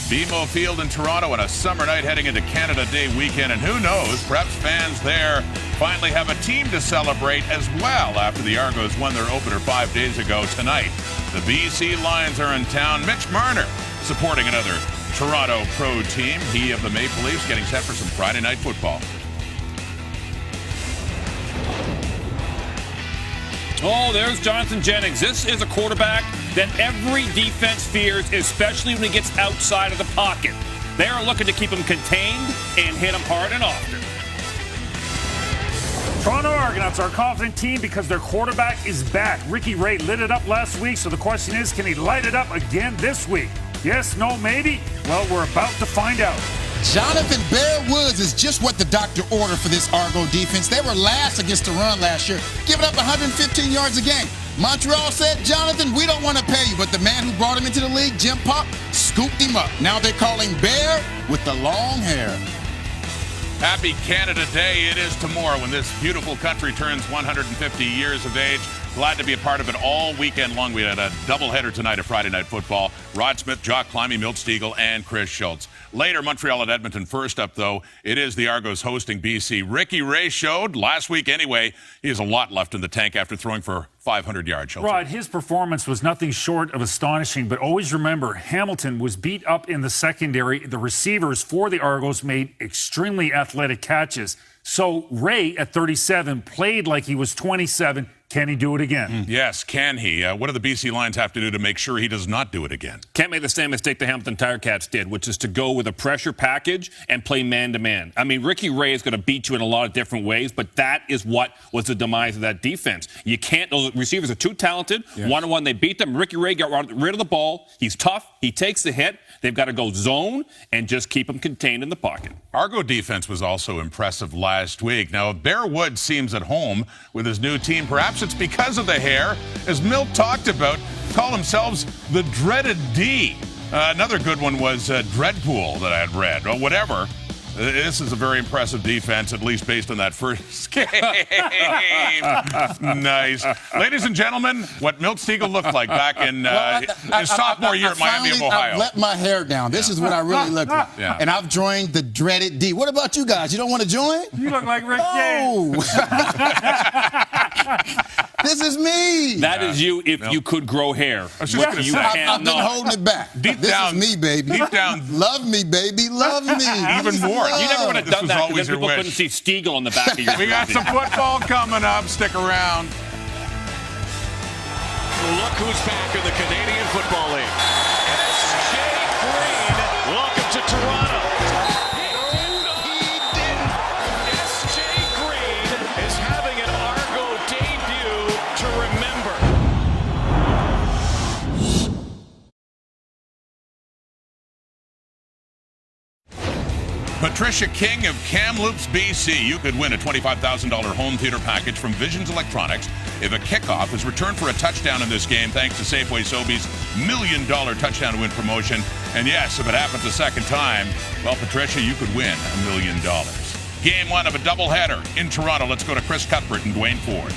BMO Field in Toronto on a summer night heading into Canada Day weekend. And who knows, perhaps fans there finally have a team to celebrate as well after the Argos won their opener 5 days ago tonight. The BC Lions are in town. Mitch Marner supporting another Toronto pro team. He of the Maple Leafs getting set for some Friday night football. Oh, there's Jonathan Jennings. This is a quarterback that every defense fears, especially when he gets outside of the pocket. They are looking to keep him contained and hit him hard and often. Toronto Argonauts are a confident team because their quarterback is back. Ricky Ray lit it up last week, so the question is, can he light it up again this week? Yes, no, maybe? Well, we're about to find out. Jonathan Bear Woods is just what the doctor ordered for this Argo defense. They were last against the run last year, giving up 115 yards a game. Montreal said, Jonathan, we don't want to pay you, but the man who brought him into the league, Jim Pop, scooped him up. Now they're calling Bear with the long hair. Happy Canada Day. It is tomorrow when this beautiful country turns 150 years of age. Glad to be a part of it all weekend long. We had a doubleheader tonight of Friday Night Football. Rod Smith, Jock Climby, Milt Stegall, and Chris Schultz. Later, Montreal at Edmonton. First up, though, it is the Argos hosting BC. Ricky Ray showed last week anyway. He has a lot left in the tank after throwing for 500 yards. Schultz. Rod, his performance was nothing short of astonishing, but always remember, Hamilton was beat up in the secondary. The receivers for the Argos made extremely athletic catches. So Ray, at 37, played like he was 27. Can he do it again? Yes, can he? What do the BC Lions have to do to make sure he does not do it again? Can't make the same mistake the Hamilton Tiger Cats did, which is to go with a pressure package and play man-to-man. I mean, Ricky Ray is going to beat you in a lot of different ways, but that is what was the demise of that defense. You can't, those receivers are too talented. Yes. One-on-one, they beat them. Ricky Ray got rid of the ball. He's tough. He takes the hit. They've got to go zone and just keep him contained in the pocket. Argo defense was also impressive last week. Now, if Bear Woods seems at home with his new team, perhaps it's because of the hair. As Milt talked about, call themselves the Dreaded D. Another good one was Dreadpool that I had read. Well, whatever. This is a very impressive defense, at least based on that first game. Nice. Ladies and gentlemen, what Milt Stegall looked like back in his sophomore year at Miami of Ohio. I've let my hair down. This is what I really look like. Yeah. And I've joined the Dreaded D. What about you guys? You don't want to join? You look like Rick James. This is me. That is you if you could grow hair. I've been holding it back. This is me, baby. Deep down. Love me, baby. Love me. Even more. You never would have done that because people couldn't see Stegall on the back of your We got some football coming up. Stick around. Look who's back in the Canadian Football League. S.J. Green. Welcome to Toronto. S.J. Green is having an Argo debut to remember. Patricia King of Kamloops, BC. You could win a $25,000 home theater package from Visions Electronics if a kickoff is returned for a touchdown in this game, thanks to Safeway Sobeys' $1 million touchdown to win promotion. And yes, if it happens a second time, well, Patricia, you could win $1 million. Game one of a doubleheader in Toronto. Let's go to Chris Cuthbert and Dwayne Ford.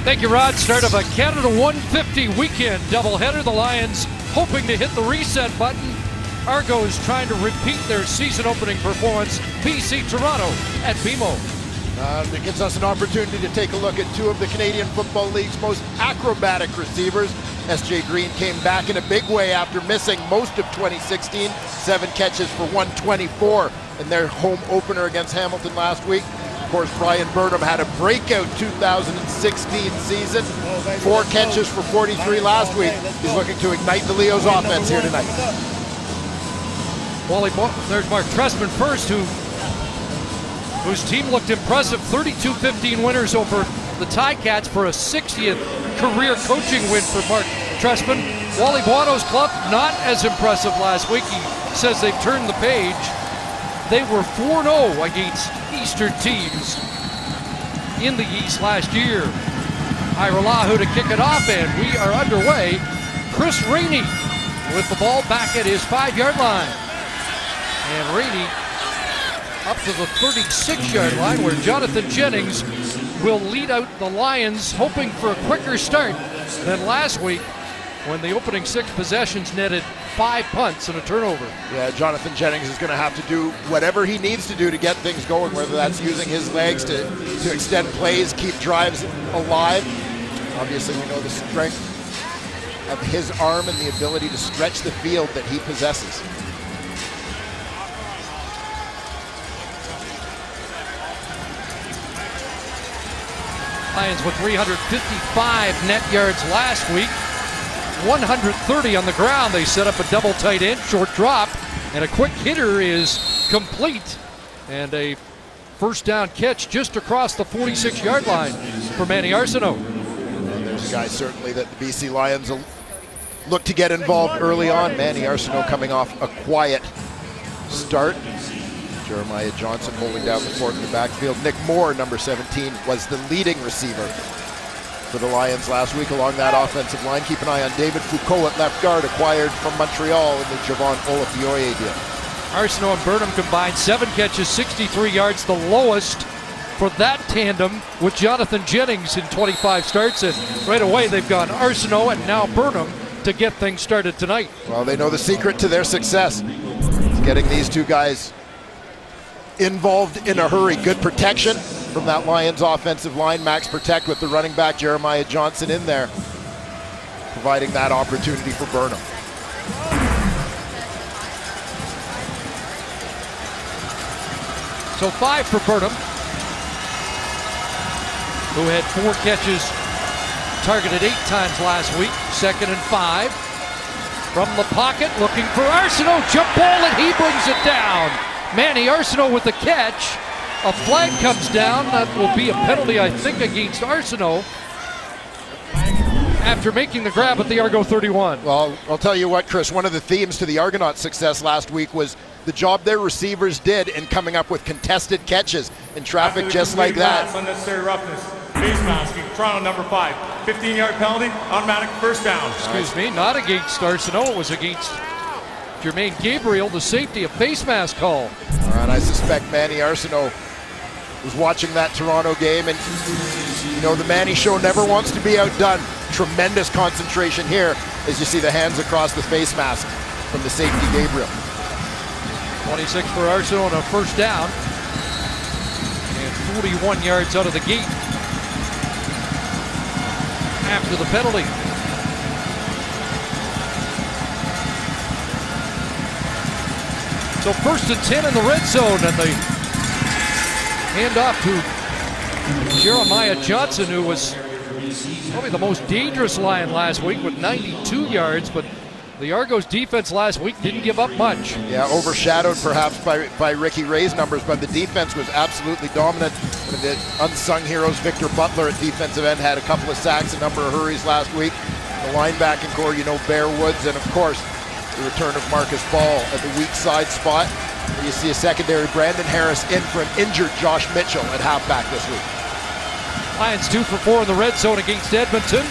Thank you, Rod. Start of a Canada 150 weekend doubleheader. The Lions hoping to hit the reset button. Argos trying to repeat their season-opening performance. BC Toronto at BMO. It gives us an opportunity to take a look at two of the Canadian Football League's most acrobatic receivers. S.J. Green came back in a big way after missing most of 2016. 7 catches for 124 in their home opener against Hamilton last week. Of course, Brian Burnham had a breakout 2016 season. 4 catches for 43 last week. He's looking to ignite the Leos offense here tonight. There's Mark Trestman first, whose team looked impressive. 32-15 winners over the Ticats for a 60th career coaching win for Mark Trestman. Wally Buono's club, not as impressive last week. He says they've turned the page. They were 4-0 against Eastern teams in the East last year. Iralahu to kick it off, and we are underway. Chris Rainey with the ball back at his 5-yard line. And Rainey up to the 36-yard line where Jonathan Jennings will lead out the Lions, hoping for a quicker start than last week. when the opening 6 possessions netted 5 punts and a turnover. Yeah, Jonathan Jennings is going to have to do whatever he needs to do to get things going, whether that's using his legs to extend plays, keep drives alive. Obviously, we know the strength of his arm and the ability to stretch the field that he possesses. Lions with 355 net yards last week, 130 on the ground. They set up a double tight end, short drop, and a quick hitter is complete. And a first down catch just across the 46-yard line for Manny Arsenault. And there's a guy certainly that the BC Lions will look to get involved early on. Manny Arsenault coming off a quiet start. Jeremiah Johnson holding down the fort in the backfield. Nick Moore, number 17, was the leading receiver for the Lions last week along that offensive line. Keep an eye on David Foucault at left guard, acquired from Montreal in the Javon Olafioye deal. Arsenault and Burnham combined 7 catches, 63 yards, the lowest for that tandem with Jonathan Jennings in 25 starts. And right away they've gone Arsenault and now Burnham to get things started tonight. Well, they know the secret to their success is getting these two guys involved in a hurry. Good protection from that Lions offensive line. Max protect with the running back Jeremiah Johnson in there, providing that opportunity for Burnham. So 5 for Burnham, who had 4 catches, targeted 8 times last week. 2nd and 5. From the pocket, looking for Arsenault. Jump ball, and he brings it down. Manny Arsenault with the catch. A flag comes down. That will be a penalty, I think, against Arsenault after making the grab at the Argo 31. Well, I'll tell you what, Chris, one of the themes to the Argonauts' success last week was the job their receivers did in coming up with contested catches in traffic just like that. Unnecessary roughness. Face masking. Toronto number 5. 15-yard penalty. Automatic first down. Excuse me, not against Arsenault. It was against Jermaine Gabriel, the safety, a face mask call. And I suspect Manny Arsenault was watching that Toronto game, and you know the Manny show never wants to be outdone. Tremendous concentration here as you see the hands across the face mask from the safety Gabriel. 26 for Arsenault on a first down, and 41 yards out of the gate after the penalty. So 1st and 10 in the red zone, and the handoff to Jeremiah Johnson, who was probably the most dangerous Lion last week with 92 yards, but the Argos defense last week didn't give up much. Yeah, overshadowed perhaps by Ricky Ray's numbers, but the defense was absolutely dominant. One of the unsung heroes, Victor Butler at defensive end, had a couple of sacks, a number of hurries last week. The linebacking core, you know, Bear Woods, and of course, the return of Marcus Ball at the weak side spot. And you see a secondary, Brandon Harris in for an injured Josh Mitchell at halfback this week. Lions 2 for 4 in the red zone against Edmonton.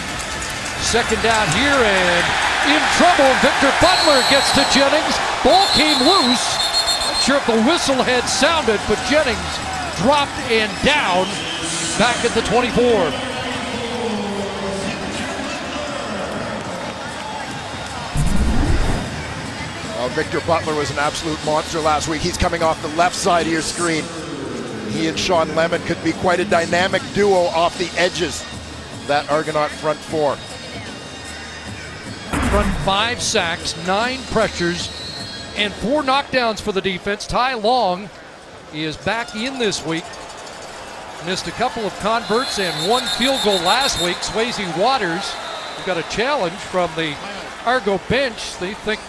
2nd down here, and in trouble. Victor Butler gets to Jennings. Ball came loose. Not sure if the whistle had sounded, but Jennings dropped and down back at the 24. Victor Butler was an absolute monster last week. He's coming off the left side of your screen. He and Sean Lemon could be quite a dynamic duo off the edges of that Argonaut front 4. Front 5 sacks, 9 pressures, and 4 knockdowns for the defense. Ty Long is back in this week. Missed a couple of converts and 1 field goal last week. Swayze Waters got a challenge from the Argo bench. They think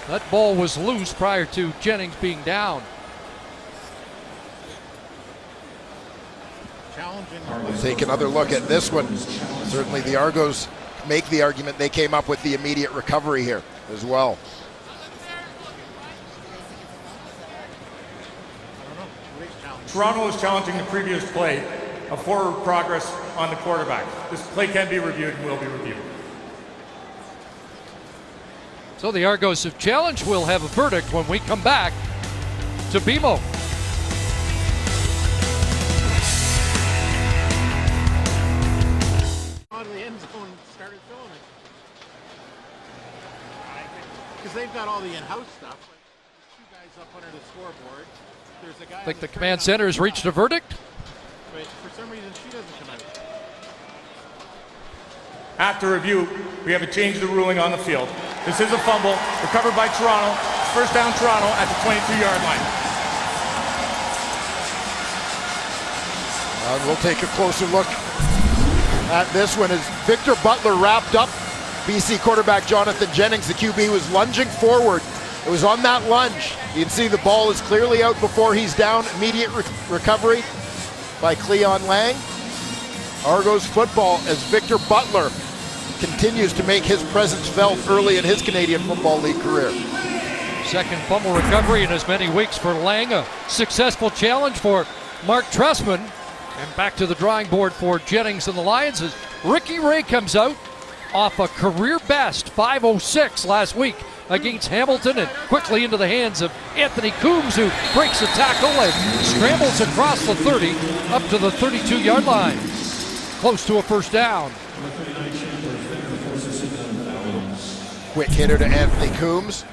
that ball was loose prior to Jennings being down. We'll take another look at this one. Certainly the Argos make the argument they came up with the immediate recovery here as well. Toronto is challenging the previous play of forward progress on the quarterback. This play can be reviewed and will be reviewed. So the Argos have challenged. We'll have a verdict when we come back to BMO. On the end zone, started filming. because they've got all the in-house stuff. Two guys up under the scoreboard. There's a guy. I think the command center has reached a verdict. But for some reason, she doesn't come out. After review, we have a change to the ruling on the field. This is a fumble recovered by Toronto. First down Toronto at the 22-yard line. We'll take a closer look at this one as Victor Butler wrapped up BC quarterback Jonathan Jennings. The QB was lunging forward. It was on that lunge. You can see the ball is clearly out before he's down. Immediate recovery by Cleon Lang. Argos football as Victor Butler continues to make his presence felt early in his Canadian Football League career. Second fumble recovery in as many weeks for Lang. A successful challenge for Mark Trestman. And back to the drawing board for Jennings and the Lions as Ricky Ray comes out off a career best 5:06 last week against Hamilton and quickly into the hands of Anthony Coombs, who breaks a tackle and scrambles across the 30 up to the 32-yard line. Close to a first down. Quick hitter to Anthony Coombs.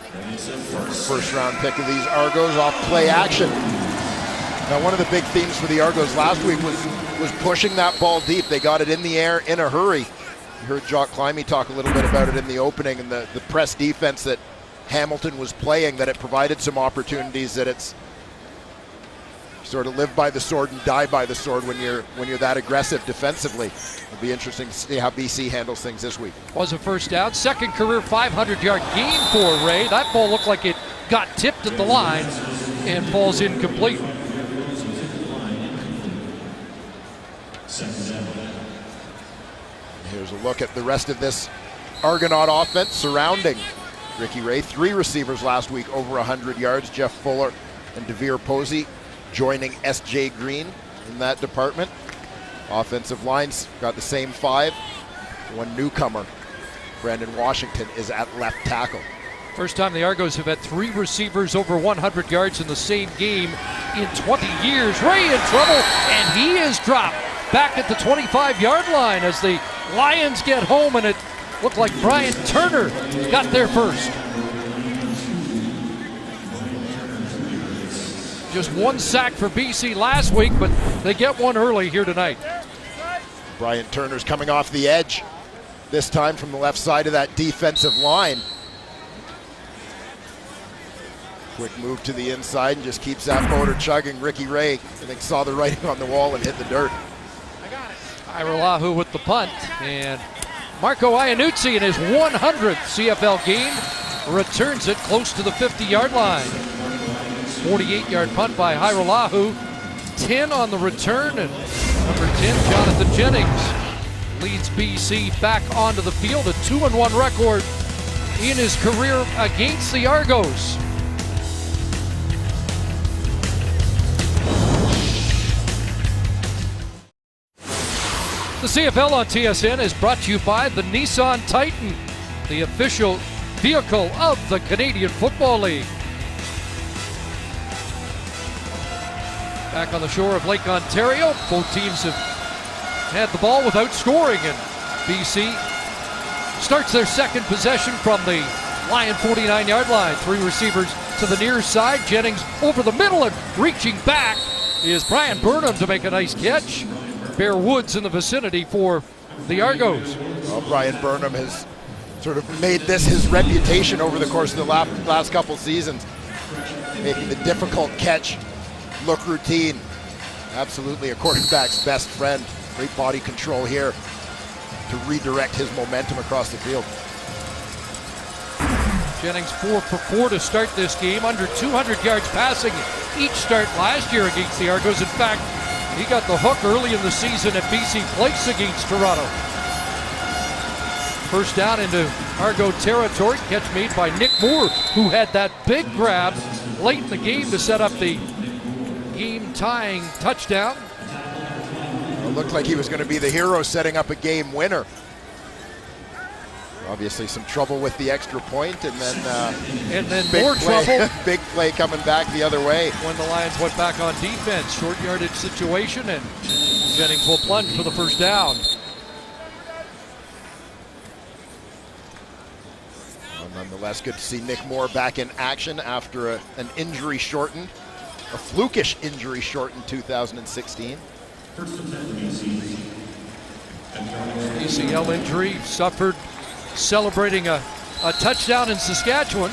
First round pick of these Argos off play action. Now, one of the big themes for the Argos last week was pushing that ball deep. They got it in the air in a hurry. You heard Jock Climie talk a little bit about it in the opening, and the press defense that Hamilton was playing, that it provided some opportunities, that it's sort of live by the sword and die by the sword when you're that aggressive defensively. It'll be interesting to see how BC handles things this week. Was a first down. Second career 500-yard gain for Ray. That ball looked like it got tipped at the line and falls incomplete. Here's a look at the rest of this Argonaut offense surrounding Ricky Ray. 3 receivers last week over 100 yards. Jeff Fuller and Devere Posey joining S.J. Green in that department. Offensive line's got the same 5. One newcomer, Brandon Washington, is at left tackle. First time the Argos have had 3 receivers over 100 yards in the same game in 20 years. Ray in trouble, and he is dropped back at the 25-yard line as the Lions get home, and it looked like Brian Turner got there first. Just 1 sack for BC last week, but they get one early here tonight. Brian Turner's coming off the edge, this time from the left side of that defensive line. Quick move to the inside and just keeps that motor chugging. Ricky Ray, I think, saw the writing on the wall and hit the dirt. Ira Lahu with the punt, and Marco Iannuzzi in his 100th CFL game returns it close to the 50-yard line. 48-yard punt by Ira Lahu. 10 on the return, and number 10, Jonathan Jennings, leads BC back onto the field. A 2-1 record in his career against the Argos. The CFL on TSN is brought to you by the Nissan Titan, the official vehicle of the Canadian Football League. Back on the shore of Lake Ontario, both teams have had the ball without scoring, and BC starts their second possession from the Lion 49-yard line. 3 receivers to the near side. Jennings over the middle, and reaching back is Brian Burnham to make a nice catch. Bear Woods in the vicinity for the Argos. Well, Brian Burnham has sort of made this his reputation over the course of the last couple seasons, making the difficult catch look routine. Absolutely a quarterback's best friend. Great body control here to redirect his momentum across the field. Jennings 4 for 4 to start this game, under 200 yards passing each start last year against the Argos. In fact, he got the hook early in the season at BC Place against Toronto. First down into Argo territory. Catch made by Nick Moore, who had that big grab late in the game to set up the game-tying touchdown. It looked like he was going to be the hero setting up a game winner. Obviously some trouble with the extra point, and then more trouble. Big play coming back the other way. When the Lions went back on defense, short yardage situation, and Jennings will plunge for the first down. On Nonetheless, good to see Nick Moore back in action after an injury-shortened, a flukish injury-shortened 2016. ACL injury suffered celebrating a touchdown in Saskatchewan.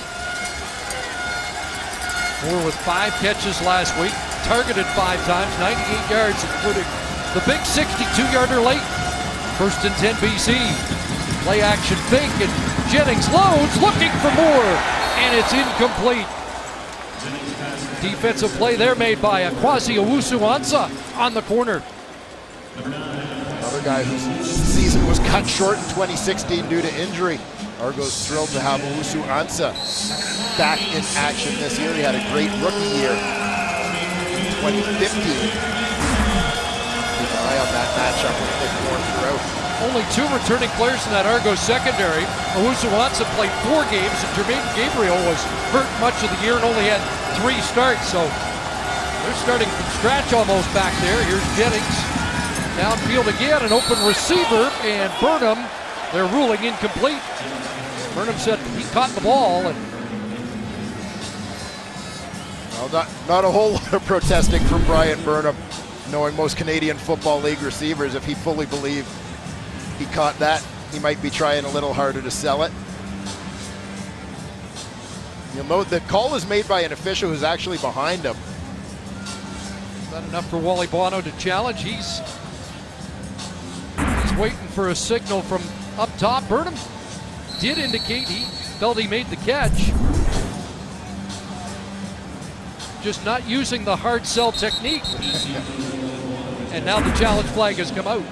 Moore with 5 catches last week, targeted 5 times, 98 yards, including the big 62-yarder late. 1st and 10 BC. Play action fake, and Jennings loads, looking for Moore, and it's incomplete. Defensive play there made by Kwasi Owusu-Ansah on the corner. Another guy whose season was cut short in 2016 due to injury. Argo's thrilled to have Owusu-Ansah back in action this year. He had a great rookie year in 2015. Keep an eye on that matchup with Nick Moore throughout. Only 2 returning players in that Argos secondary. Owusu-Ansah played 4 games, and Jermaine Gabriel was hurt much of the year and only had 3 starts. So they're starting from scratch almost back there. Here's Jennings. Downfield again, an open receiver, and Burnham, they're ruling incomplete. Burnham said he caught the ball. And well, not a whole lot of protesting from Brian Burnham, knowing most Canadian Football League receivers. If he fully believed he caught that, he might be trying a little harder to sell it. You'll note that call is made by an official who's actually behind him. Not enough for Wally Bono to challenge. He's waiting for a signal from up top. Burnham did indicate he felt he made the catch. Just not using the hard sell technique. And now the challenge flag has come out.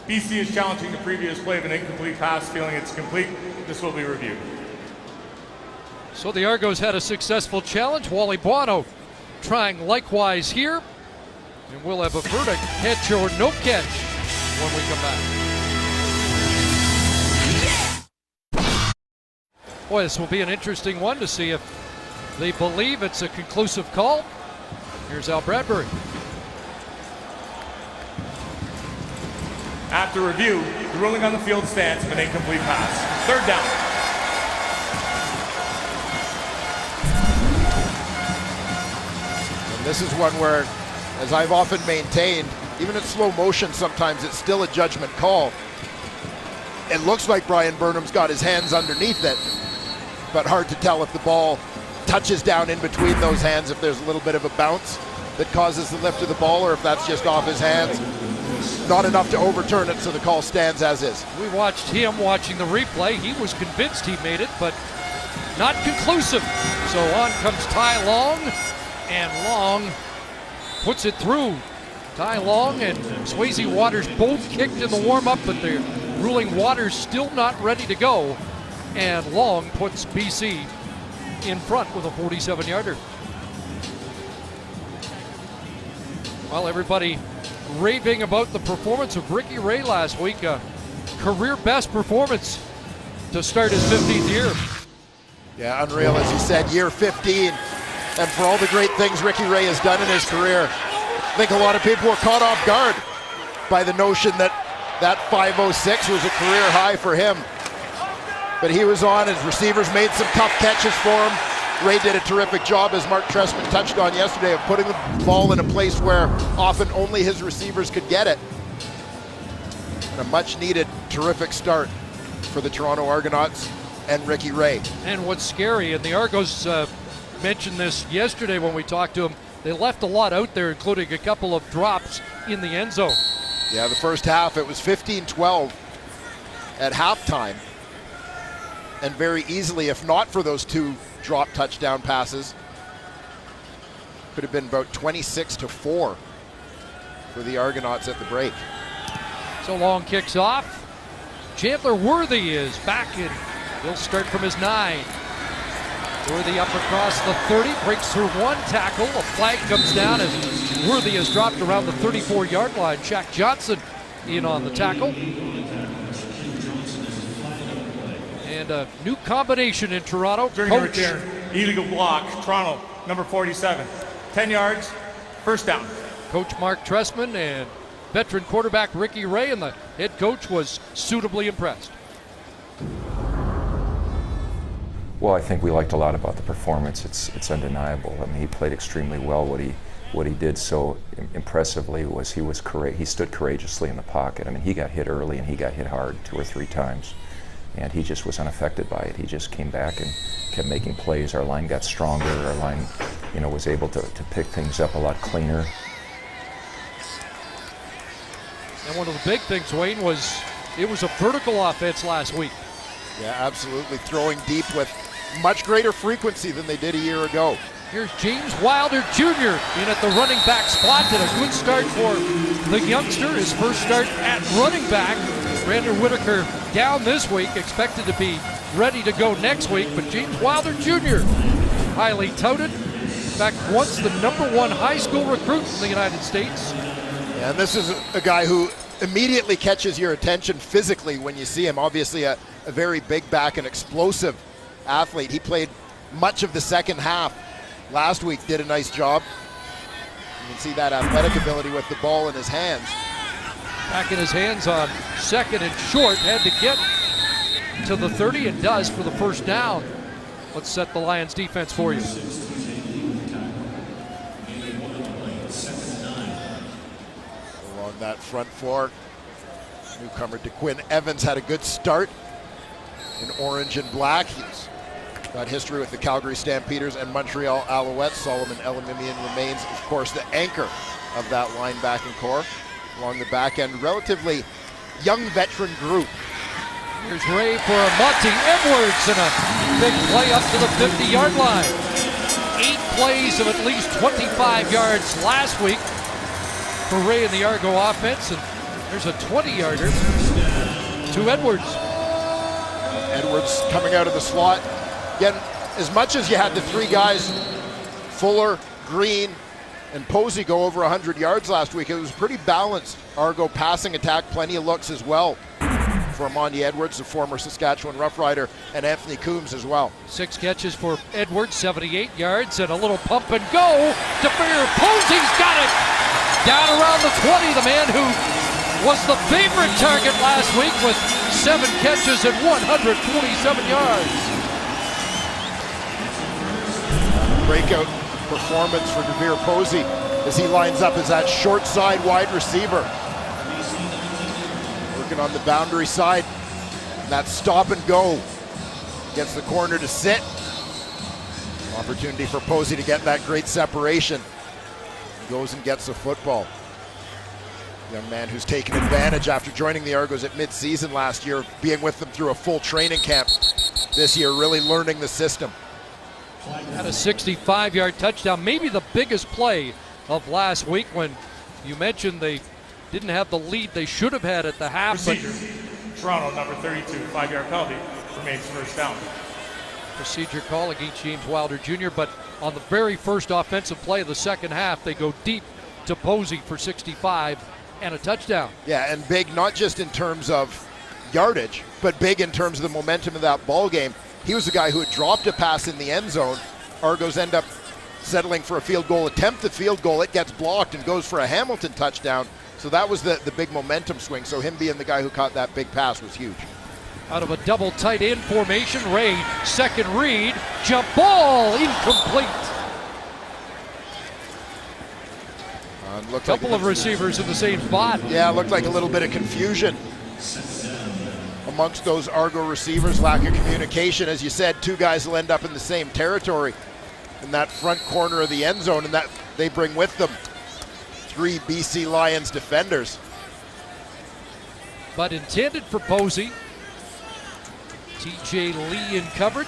BC is challenging the previous play of an incomplete pass, feeling it's complete. This will be reviewed. So the Argos had a successful challenge. Wally Bono trying likewise here. And we'll have a verdict, catch or no catch, when we come back. Boy, this will be an interesting one to see if they believe it's a conclusive call. Here's Al Bradbury. After review, the ruling on the field stands of an incomplete pass. 3rd down. And this is one where, as I've often maintained, even in slow motion sometimes it's still a judgment call. It looks like Brian Burnham's got his hands underneath it, but hard to tell if the ball touches down in between those hands, if there's a little bit of a bounce that causes the lift of the ball, or if that's just off his hands. Not enough to overturn it, so the call stands as is. We watched him watching the replay. He was convinced he made it, but not conclusive. So on comes Ty Long, and Long puts it through. Ty Long and Swayze Waters both kicked in the warm-up, but the ruling Waters still not ready to go. And Long puts BC in front with a 47-yarder. Well, everybody raving about the performance of Ricky Ray last week. A career best performance to start his 15th year. Yeah, unreal, as you said, year 15. And for all the great things Ricky Ray has done in his career, I think a lot of people were caught off guard by the notion that that 5.06 was a career high for him. But he was on, his receivers made some tough catches for him. Ray did a terrific job, as Mark Trestman touched on yesterday, of putting the ball in a place where often only his receivers could get it. And a much-needed, terrific start for the Toronto Argonauts and Ricky Ray. And what's scary, and the Argos mentioned this yesterday when we talked to him, they left a lot out there, including a couple of drops in the end zone. Yeah, the first half, it was 15-12 at halftime. And very easily, if not for those 2 drop touchdown passes, could have been about 26-4 for the Argonauts at the break. So Long kicks off. Chandler Worthy is back, and he'll start from his 9. Worthy up across the 30, breaks through 1 tackle. A flag comes down as Worthy is dropped around the 34-yard line. Shaq Johnson in on the tackle. And a new combination in Toronto. During the return, illegal block, Toronto, number 47. 10 yards, first down. Coach Mark Trestman and veteran quarterback Ricky Ray, and the head coach was suitably impressed. Well, I think we liked a lot about the performance. It's undeniable. I mean, he played extremely well. What he did so impressively was he stood courageously in the pocket. I mean, he got hit early and he got hit hard 2 or 3 times, and he just was unaffected by it. He just came back and kept making plays. Our line got stronger. Our line, was able to pick things up a lot cleaner. And one of the big things, Wayne, was it was a vertical offense last week. Yeah, absolutely. Throwing deep with much greater frequency than they did a year ago. Here's James Wilder Jr. in at the running back spot. Did a good start for the youngster. His first start at running back. Brandon Whitaker down this week, expected to be ready to go next week. But James Wilder Jr., highly touted. In fact, once the #1 high school recruit in the United States. Yeah, and this is a guy who immediately catches your attention physically when you see him. Obviously a very big back and explosive athlete. He played much of the second half last week, did a nice job. You can see that athletic ability with the ball in his hands. Back in his hands on second and short, had to get to the 30 and does for the first down. Let's set the Lions defense for you. Along that front four, newcomer DeQuinn Evans had a good start in orange and black. He's got history with the Calgary Stampeders and Montreal Alouettes. Solomon Elimimian remains, of course, the anchor of that linebacking core. Along the back end, relatively young veteran group. Here's Ray for a Monty Edwards and a big play up to the 50-yard line. 8 plays of at least 25 yards last week for Ray in the Argo offense, and there's a 20-yarder to Edwards. Edwards coming out of the slot. Again, as much as you had the 3 guys, Fuller, Green, and Posey go over 100 yards last week, it was pretty balanced Argo passing attack, plenty of looks as well for Monty Edwards, the former Saskatchewan Rough Rider, and Anthony Coombs as well. 6 catches for Edwards, 78 yards, and a little pump and go to Fair. Posey's got it down around the 20, the man who was the favorite target last week with 7 catches and 147 yards. Breakout performance for DeVere Posey as he lines up as that short side wide receiver. Working on the boundary side. And that stop and go gets the corner to sit. Opportunity for Posey to get that great separation. He goes and gets the football. Young man who's taken advantage after joining the Argos at mid-season last year, being with them through a full training camp this year, really learning the system. Had a 65-yard touchdown, maybe the biggest play of last week when you mentioned they didn't have the lead they should have had at the half. Procedure. Toronto, number 32, 5-yard penalty, remains first down. Procedure call against James Wilder Jr., but on the very first offensive play of the second half, they go deep to Posey for 65 and a touchdown. Yeah, and big not just in terms of yardage, but big in terms of the momentum of that ball game. He was the guy who had dropped a pass in the end zone. Argos end up settling for a field goal, attempt the field goal. It gets blocked and goes for a Hamilton touchdown. So that was the big momentum swing. So him being the guy who caught that big pass was huge. Out of a double tight end formation, Ray, second read, jump ball, incomplete. Couple of receivers in the same spot. Yeah, looked like a little bit of confusion amongst those Argo receivers, lack of communication. As you said, 2 guys will end up in the same territory in that front corner of the end zone, and that they bring with them 3 BC Lions defenders. But intended for Posey. TJ Lee in coverage.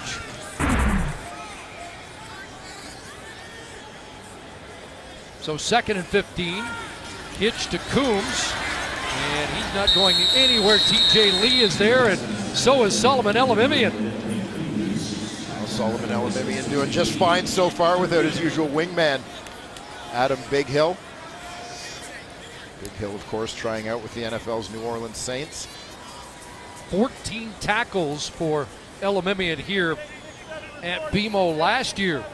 So 2nd and 15, hitch to Coombs, and he's not going anywhere. TJ Lee is there, and so is Solomon Elimimian. Well, Solomon Elimimian doing just fine so far without his usual wingman, Adam Big Hill. Big Hill, of course, trying out with the NFL's New Orleans Saints. 14 tackles for Elimimian here at BMO last year.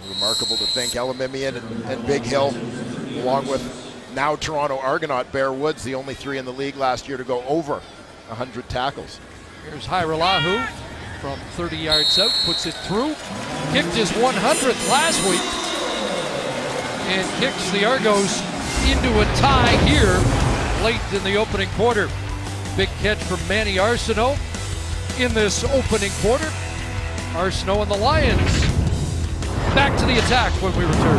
Remarkable to think Elimimian and Big Hill, along with now Toronto Argonaut Bear Woods, the only 3 in the league last year to go over 100 tackles. Here's Hairelahu from 30 yards out, puts it through. Kicked his 100th last week and kicks the Argos into a tie here late in the opening quarter. Big catch from Manny Arsenault in this opening quarter. Arsenault and the Lions back to the attack when we return.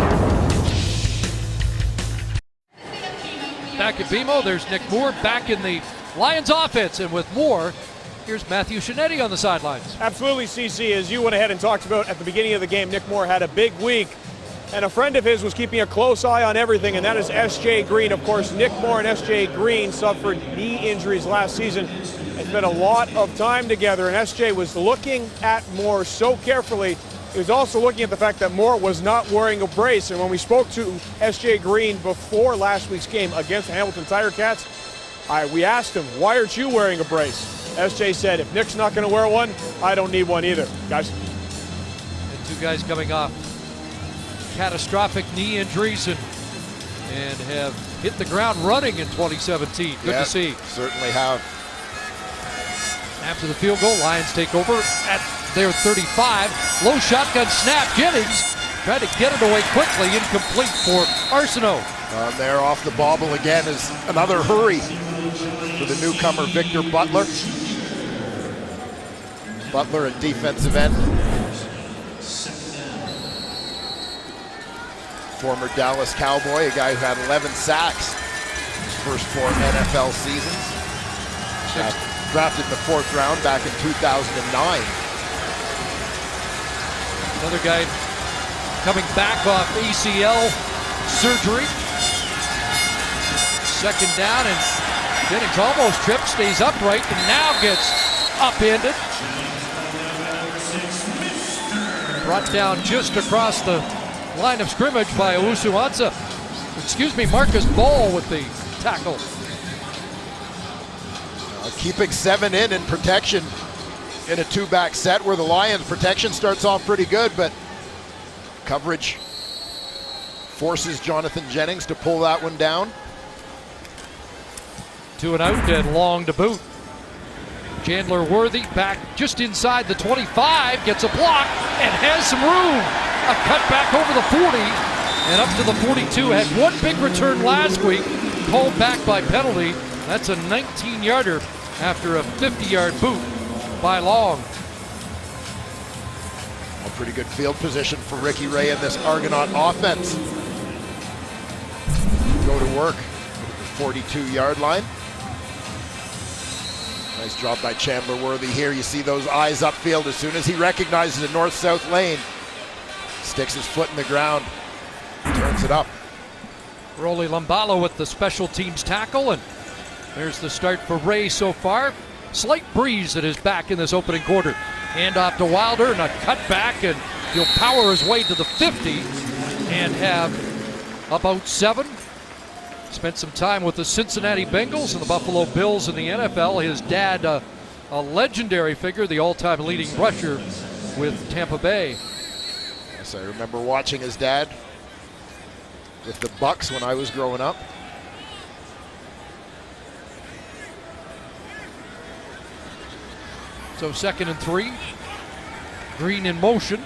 Back at BMO, there's Nick Moore back in the Lions offense, and with more, here's Matthew Shinetti on the sidelines. Absolutely, CC. As you went ahead and talked about at the beginning of the game, Nick Moore had a big week, and a friend of his was keeping a close eye on everything, and that is S.J. Green. Of course, Nick Moore and S.J. Green suffered knee injuries last season. They spent a lot of time together, and S.J. was looking at Moore so carefully. He was also looking at the fact that Moore was not wearing a brace, and when we spoke to S.J. Green before last week's game against the Hamilton Tiger Cats, we asked him, why aren't you wearing a brace? S.J. said, if Nick's not going to wear one, I don't need one either. Guys. And 2 guys coming off catastrophic knee injuries and have hit the ground running in 2017. Good to see. Certainly have. After the field goal, Lions take over at their 35. Low shotgun snap. Jennings tried to get it away quickly. Incomplete for Arsenault. There off the bobble again is another hurry for the newcomer Victor Butler. Butler at defensive end. Former Dallas Cowboy, a guy who had 11 sacks his first 4 NFL seasons. Drafted in the 4th round back in 2009. Another guy coming back off ACL surgery. 2nd down, and Jennings almost tripped, stays upright, and now gets upended. Brought down just across the line of scrimmage by Owusu-Ansah. Marcus Ball with the tackle. Keeping 7 in protection in a 2-back set where the Lions protection starts off pretty good, but coverage forces Jonathan Jennings to pull that one down. 2 and out and long to boot. Chandler Worthy back just inside the 25, gets a block and has some room. A cut back over the 40 and up to the 42. Had one big return last week, called back by penalty. That's a 19-yarder after a 50-yard boot by Long. A pretty good field position for Ricky Ray in this Argonaut offense. Go to work at the 42-yard line. Nice job by Chandler Worthy here. You see those eyes upfield as soon as he recognizes a north-south lane. Sticks his foot in the ground, turns it up. Rolly Lumbala with the special teams tackle, and there's the start for Ray so far. Slight breeze at his back in this opening quarter. Hand off to Wilder and a cut back, and he'll power his way to the 50 and have about 7. Spent some time with the Cincinnati Bengals and the Buffalo Bills in the NFL. His dad, a legendary figure, the all-time leading rusher with Tampa Bay. Yes, I remember watching his dad with the Bucks when I was growing up. So 2nd and 3. Green in motion.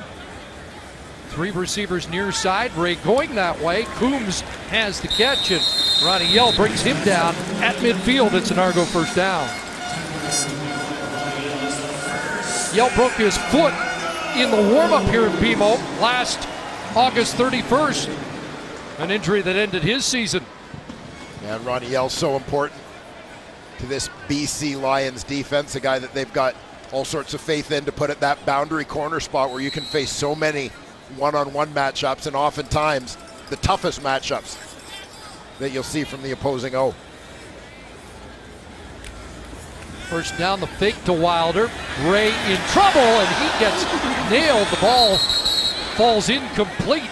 3 receivers near side. Ray going that way. Coombs has the catch, and Ronnie Yell brings him down at midfield. It's an Argo first down. Yell broke his foot in the warm-up here in BMO last August 31st. An injury that ended his season. And Ronnie Yell's so important to this BC Lions defense, a guy that they've got all sorts of faith in to put at that boundary corner spot where you can face so many one-on-one matchups, and oftentimes the toughest matchups that you'll see from the opposing O. First down, the fake to Wilder. Ray in trouble, and he gets nailed. The ball falls incomplete,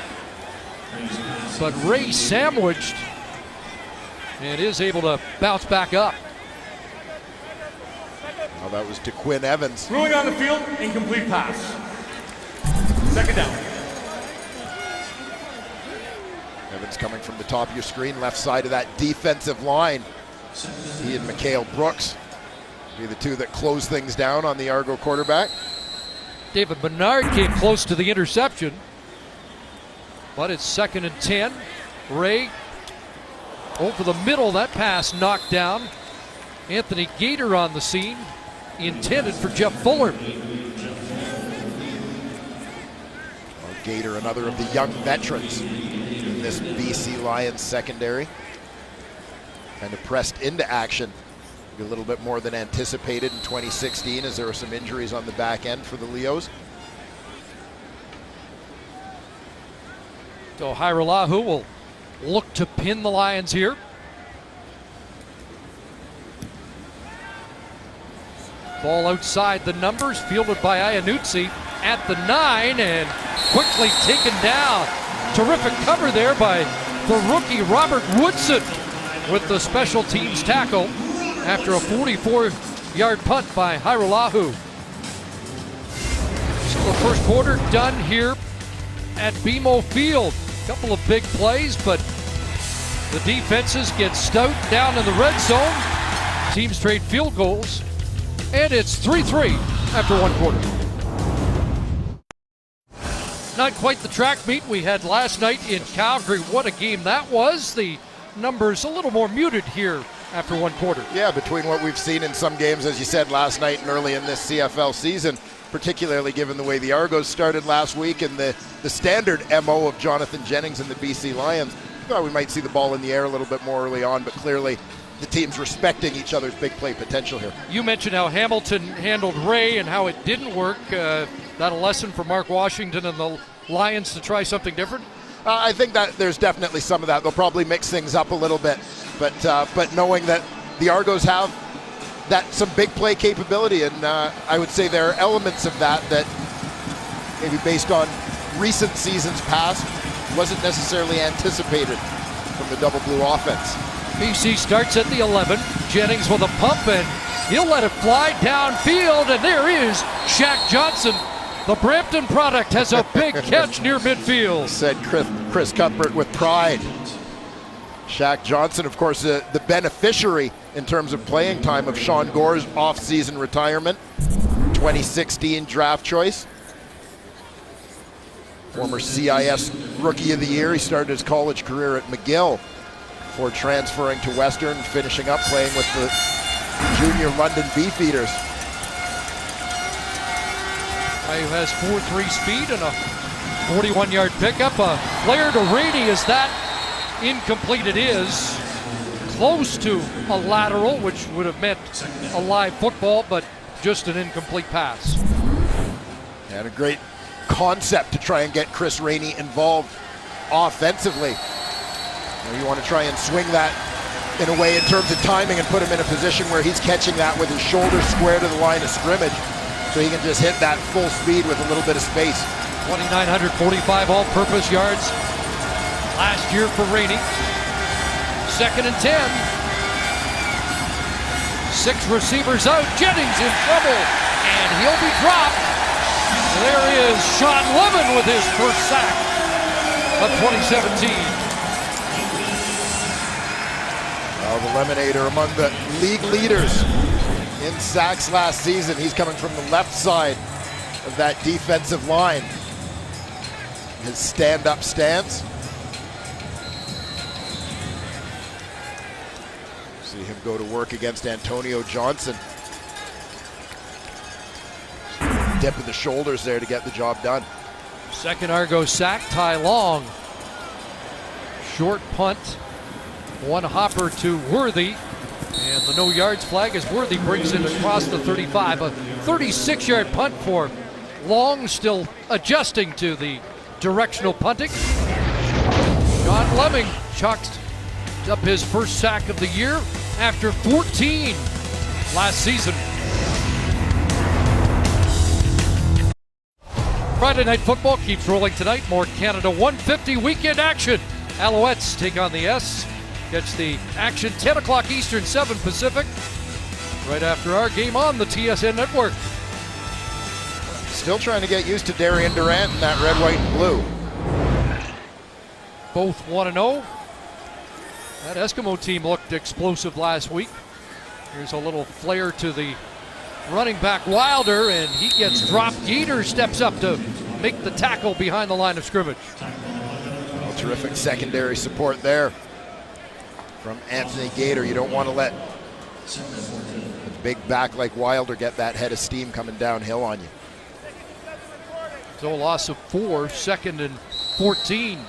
but Ray sandwiched and is able to bounce back up. Well, that was to Quinn Evans. Ruling on the field, incomplete pass. 2nd down. Evans coming from the top of your screen, left side of that defensive line. He and Mikhail Brooks be the two that close things down on the Argo quarterback. David Bernard came close to the interception, but it's 2nd and 10. Ray over the middle, that pass knocked down. Anthony Gator on the scene, intended for Jeff Fuller. Gator, another of the young veterans in this BC Lions secondary. Kind of pressed into action a little bit more than anticipated in 2016 as there were some injuries on the back end for the Leos. So Hairolahu will look to pin the Lions here. Ball outside the numbers, fielded by Iannuzzi at the 9 and quickly taken down. Terrific cover there by the rookie Robert Woodson with the special teams tackle after a 44-yard punt by Hairolahu. So the first quarter done here at BMO Field. Couple of big plays, but the defenses get stout down in the red zone. Teams trade field goals, and it's 3-3 after one quarter. Not quite the track meet we had last night in Calgary. What a game that was. The numbers a little more muted here after one quarter. Yeah, between what we've seen in some games, as you said, last night and early in this CFL season, particularly given the way the Argos started last week and the standard MO of Jonathan Jennings and the BC Lions. I thought we might see the ball in the air a little bit more early on, but clearly the teams respecting each other's big play potential here. You mentioned how Hamilton handled Ray and how it didn't work. That a lesson for Mark Washington and the Lions to try something different? I think that there's definitely some of that. They'll probably mix things up a little bit, but knowing that the Argos have some big play capability, and I would say there are elements of that maybe based on recent seasons past wasn't necessarily anticipated from the Double Blue offense. BC starts at the 11. Jennings with a pump, and he'll let it fly downfield, and there is Shaq Johnson. The Brampton product has a big catch near midfield. Said Chris Cuthbert with pride. Shaq Johnson, of course, the beneficiary in terms of playing time of Sean Gore's off-season retirement. 2016 draft choice. Former CIS Rookie of the Year. He started his college career at McGill before transferring to Western, finishing up playing with the junior London Beefeaters. Guy who has 4.3 speed and a 41-yard pickup. A flare to Rainey as that incomplete it is. Close to a lateral, which would have meant a live football, but just an incomplete pass. And a great concept to try and get Chris Rainey involved offensively. You want to try and swing that in a way in terms of timing and put him in a position where he's catching that with his shoulder square to the line of scrimmage, so he can just hit that full speed with a little bit of space. 2,945 all-purpose yards last year for Rainey. 2nd and 10. 6 receivers out. Jennings in trouble, and he'll be dropped. There is Sean Lemon with his first sack of 2017. Well, the Lemonator among the league leaders in sacks last season. He's coming from the left side of that defensive line. His stand-up stance. See him go to work against Antonio Johnson. Dip in the shoulders there to get the job done. Second Argos sack, Ty Long. Short punt, one hopper to Worthy. And the no yards flag as Worthy brings it across the 35. A 36-yard punt for Long, still adjusting to the directional punting. John Lemming chalks up his first sack of the year after 14 last season. Friday Night Football keeps rolling tonight. More Canada 150 weekend action. Alouettes take on the S. Gets the action 10 o'clock Eastern, 7 Pacific. Right after our game on the TSN network. Still trying to get used to Darian Durant in that red, white, and blue. both 1-0. That Eskimo team looked explosive last week. Here's a little flare to the running back Wilder, and he gets dropped. Yeater steps up to make the tackle behind the line of scrimmage. Well, terrific secondary support there from Anthony Gator. You don't want to let a big back like Wilder get that head of steam coming downhill on you. So a loss of 4, 2nd and 14.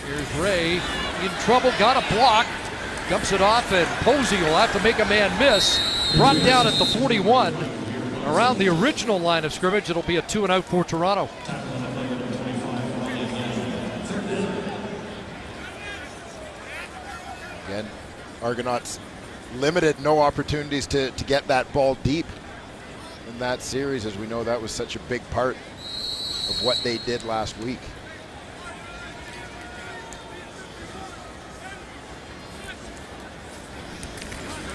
Here's Ray in trouble, got a block, dumps it off, and Posey will have to make a man miss. Brought down at the 41. Around the original line of scrimmage, it'll be a 2-and-out for Toronto. Again, Argonauts limited, no opportunities to get that ball deep in that series, as we know that was such a big part of what they did last week.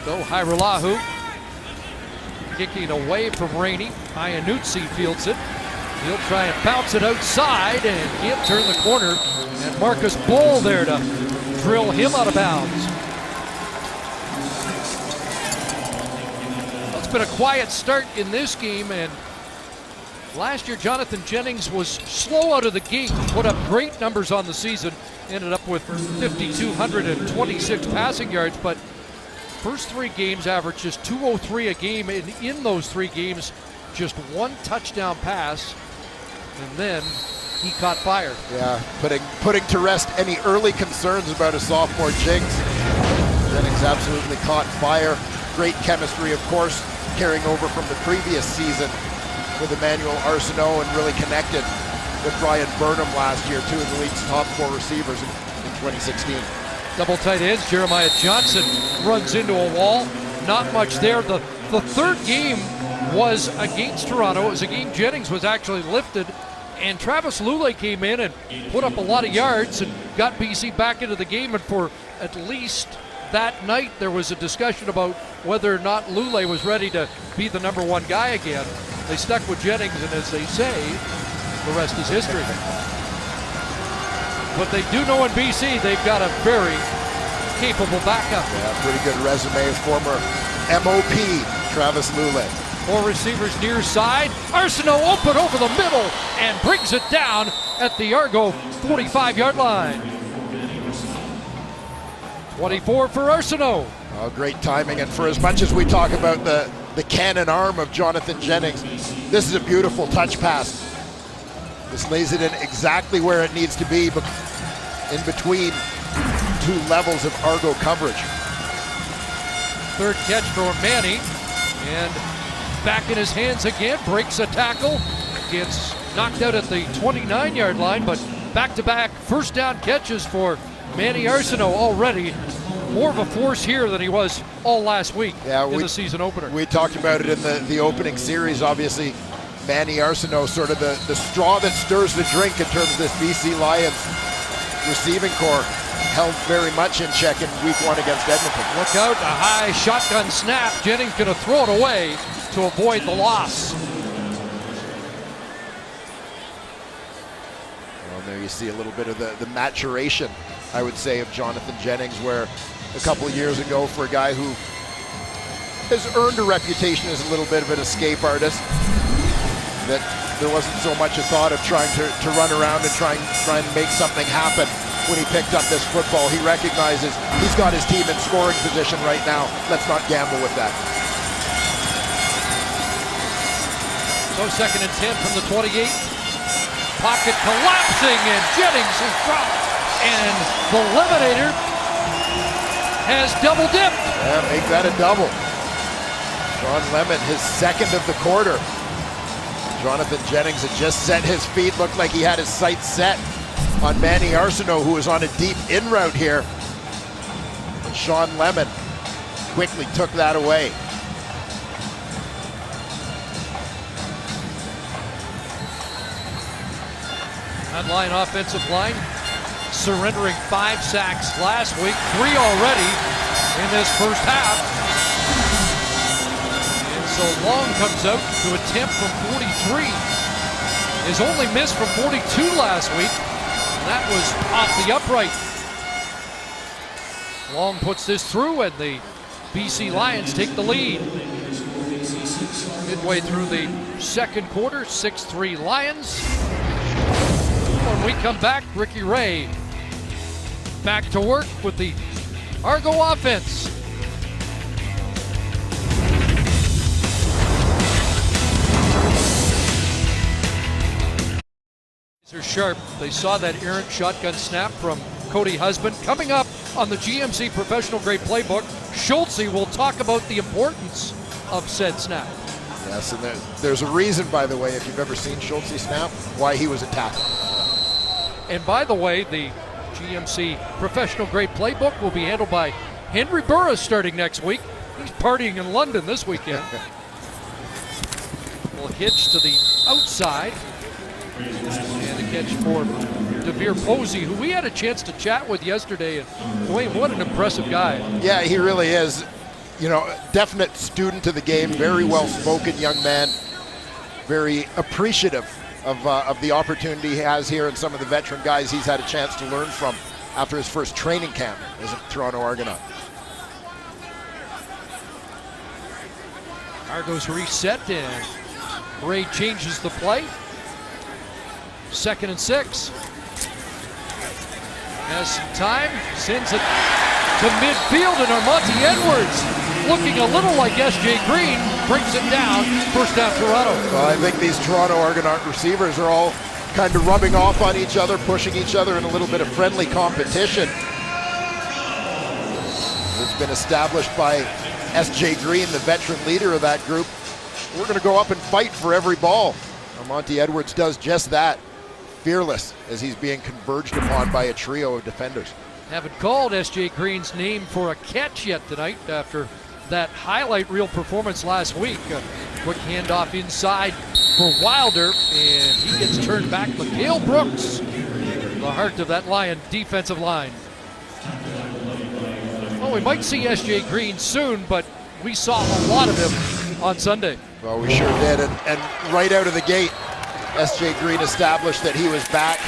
So Hairolahu kicking away from Rainey. Iannuzzi fields it. He'll try and bounce it outside and can't turn the corner. And Marcus Bull there to drill him out of bounds. It's been a quiet start in this game, and last year Jonathan Jennings was slow out of the gate. Put up great numbers on the season. Ended up with 5,226 passing yards, but first 3 games averaged just 203 a game, and in those 3 games, just 1 touchdown pass, and then he caught fire. Yeah, putting to rest any early concerns about a sophomore Jennings. Jennings absolutely caught fire. Great chemistry, of course, carrying over from the previous season with Emmanuel Arsenault, and really connected with Brian Burnham last year, 2 of the league's top 4 receivers in 2016. Double tight ends. Jeremiah Johnson runs into a wall. Not much there. The third game was against Toronto. It was a game Jennings was actually lifted, and Travis Lulay came in and put up a lot of yards and got BC back into the game. And for at least that night, there was a discussion about whether or not Lulay was ready to be the number 1 guy again. They stuck with Jennings, and as they say, the rest is history. But they do know in BC they've got a very capable backup. Yeah, pretty good resume. Former MOP, Travis Lulay. 4 receivers near side. Arsenault open over the middle and brings it down at the Argo 45-yard line. 24 for Arsenault. Oh, great timing, and for as much as we talk about the cannon arm of Jonathan Jennings, this is a beautiful touch pass. This lays it in exactly where it needs to be, in between 2 levels of Argo coverage. Third catch for Manny, and back in his hands again, breaks a tackle, gets knocked out at the 29-yard line, but back-to-back first down catches for Manny Arsenault already. More of a force here than he was all last week in the season opener. We talked about it in the opening series, obviously. Manny Arsenault, sort of the straw that stirs the drink in terms of this BC Lions receiving corps, held very much in check in week 1 against Edmonton. Look out, a high shotgun snap. Jennings going to throw it away to avoid the loss. Well, there you see a little bit of the maturation, I would say, of Jonathan Jennings, where a couple of years ago, for a guy who has earned a reputation as a little bit of an escape artist, that there wasn't so much a thought of trying to run around and try and make something happen. When he picked up this football, he recognizes he's got his team in scoring position right now. Let's not gamble with that. So 2nd and 10 from the 28. Pocket collapsing, and Jennings is dropped. And the Lemonator has double dipped. Yeah, make that a double. Sean Lemon, his 2nd of the quarter. Jonathan Jennings had just set his feet, looked like he had his sights set on Manny Arsenault, who was on a deep in route here. And Sean Lemon quickly took that away. Online offensive line surrendering 5 sacks last week, 3 already in this first half. And So Long comes out to attempt from 43. His only miss from 42 last week. And that was off the upright. Long puts this through, and the BC Lions take the lead. Midway through the second quarter, 6-3 Lions. When we come back, Ricky Ray back to work with the Argo offense. They're sharp. They saw that errant shotgun snap from Cody Husband. Coming up on the GMC Professional Grade Playbook, Schultze will talk about the importance of said snap. Yes, and there's a reason, by the way, if you've ever seen Schultze snap, why he was attacked. And by the way, the GMC Professional Grade Playbook will be handled by Henry Burris starting next week. He's partying in London this weekend. Will hitch to the outside. And a catch for DeVere Posey, who we had a chance to chat with yesterday. And Dwayne, what an impressive guy. Yeah, he really is. You know, definite student of the game, very well-spoken young man, very appreciative of the opportunity he has here and some of the veteran guys he's had a chance to learn from after his first training camp as a Toronto Argonaut. Argos reset and Ray changes the play. 2nd and 6. Has some time, sends it to midfield, and Armonte Edwards, looking a little like S.J. Green, brings it down. First down, Toronto. Well, I think these Toronto Argonaut receivers are all kind of rubbing off on each other, pushing each other in a little bit of friendly competition. It's been established by S.J. Green, the veteran leader of that group. We're going to go up and fight for every ball. Armonte Edwards does just that. Fearless as he's being converged upon by a trio of defenders. Haven't called S.J. Green's name for a catch yet tonight after that highlight reel performance last week. A quick handoff inside for Wilder, and he gets turned back. Mikhail Brooks, the heart of that Lion defensive line. Well, we might see S.J. Green soon, but we saw a lot of him on Sunday. Well, we sure did, and right out of the gate, S.J. Green established that he was back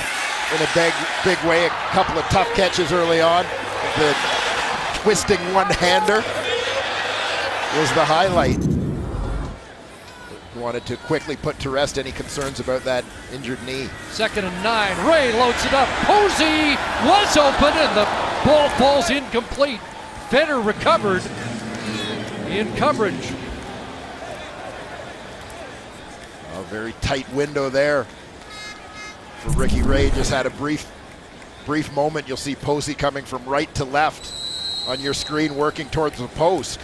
in a big way. A couple of tough catches early on. The twisting one-hander was the highlight. Wanted to quickly put to rest any concerns about that injured knee. 2nd and 9. Ray loads it up. Posey was open, and the ball falls incomplete. Fenner recovered in coverage. A very tight window there for Ricky Ray. Just had a brief moment. You'll see Posey coming from right to left on your screen, working towards the post.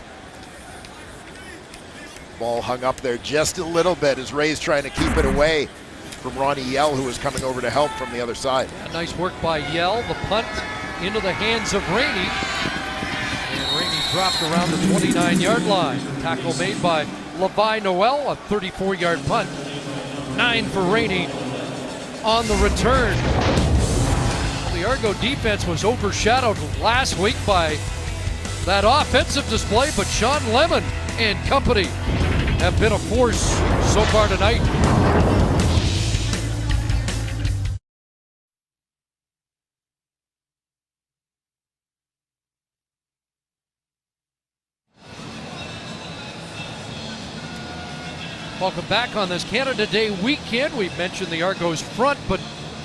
Ball hung up there just a little bit as Ray's trying to keep it away from Ronnie Yell, who was coming over to help from the other side. Yeah, nice work by Yell. The punt into the hands of Rainey. And Rainey dropped around the 29-yard line. Tackle made by Levi Noel, a 34-yard punt. 9 for Rainey on the return. The Argo defense was overshadowed last week by that offensive display, but Sean Lemon and company have been a force so far tonight. Welcome back on this Canada Day weekend. We've mentioned the Argos front, but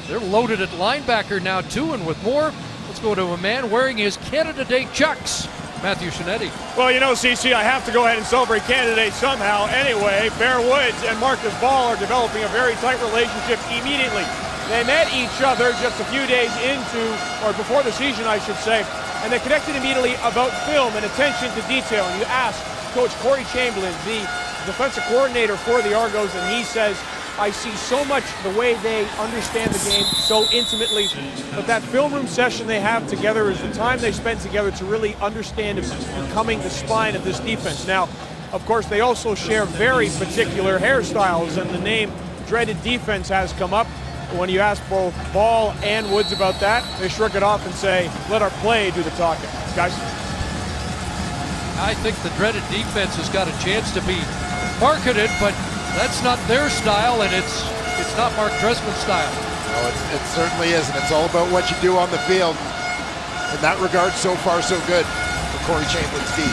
they're loaded at linebacker now too, and with more, let's go to a man wearing his Canada Day chucks, Matthew Shinetti. Well, you know, CC, I have to go ahead and celebrate Canada Day somehow. Anyway, Bear Woods and Marcus Ball are developing a very tight relationship immediately. They met each other just a few days into, or before the season, I should say, and they connected immediately about film and attention to detail. And you asked Coach Corey Chamberlain, the defensive coordinator for the Argos, and he says, I see so much the way they understand the game so intimately, but that film room session they have together is the time they spend together to really understand becoming the spine of this defense. Now, of course, they also share very particular hairstyles, and the name Dreaded Defense has come up. When you ask both Ball and Woods about that, they shrug it off and say, let our play do the talking. Guys? I think the Dreaded Defense has got a chance to be marketed, but that's not their style, and it's not Mark Dressman's style. No, it certainly isn't. It's all about what you do on the field. In that regard, so far so good for Corey Chamblin's D.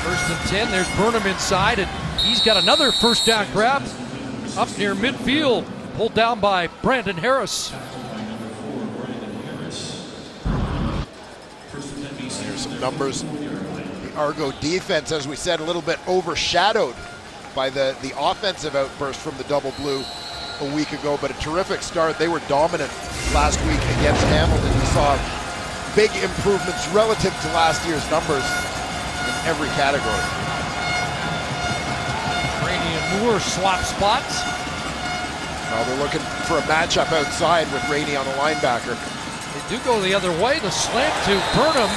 1st and 10, there's Burnham inside, and he's got another first down grab up near midfield, pulled down by Brandon Harris. Here's some numbers. The Argo defense, as we said, a little bit overshadowed by the offensive outburst from the Double Blue a week ago, but a terrific start. They were dominant last week against Hamilton. We saw big improvements relative to last year's numbers in every category. Rainey and Moore swap spots. Well, they're looking for a matchup outside with Rainey on the linebacker. They do go the other way. The slant to Burnham,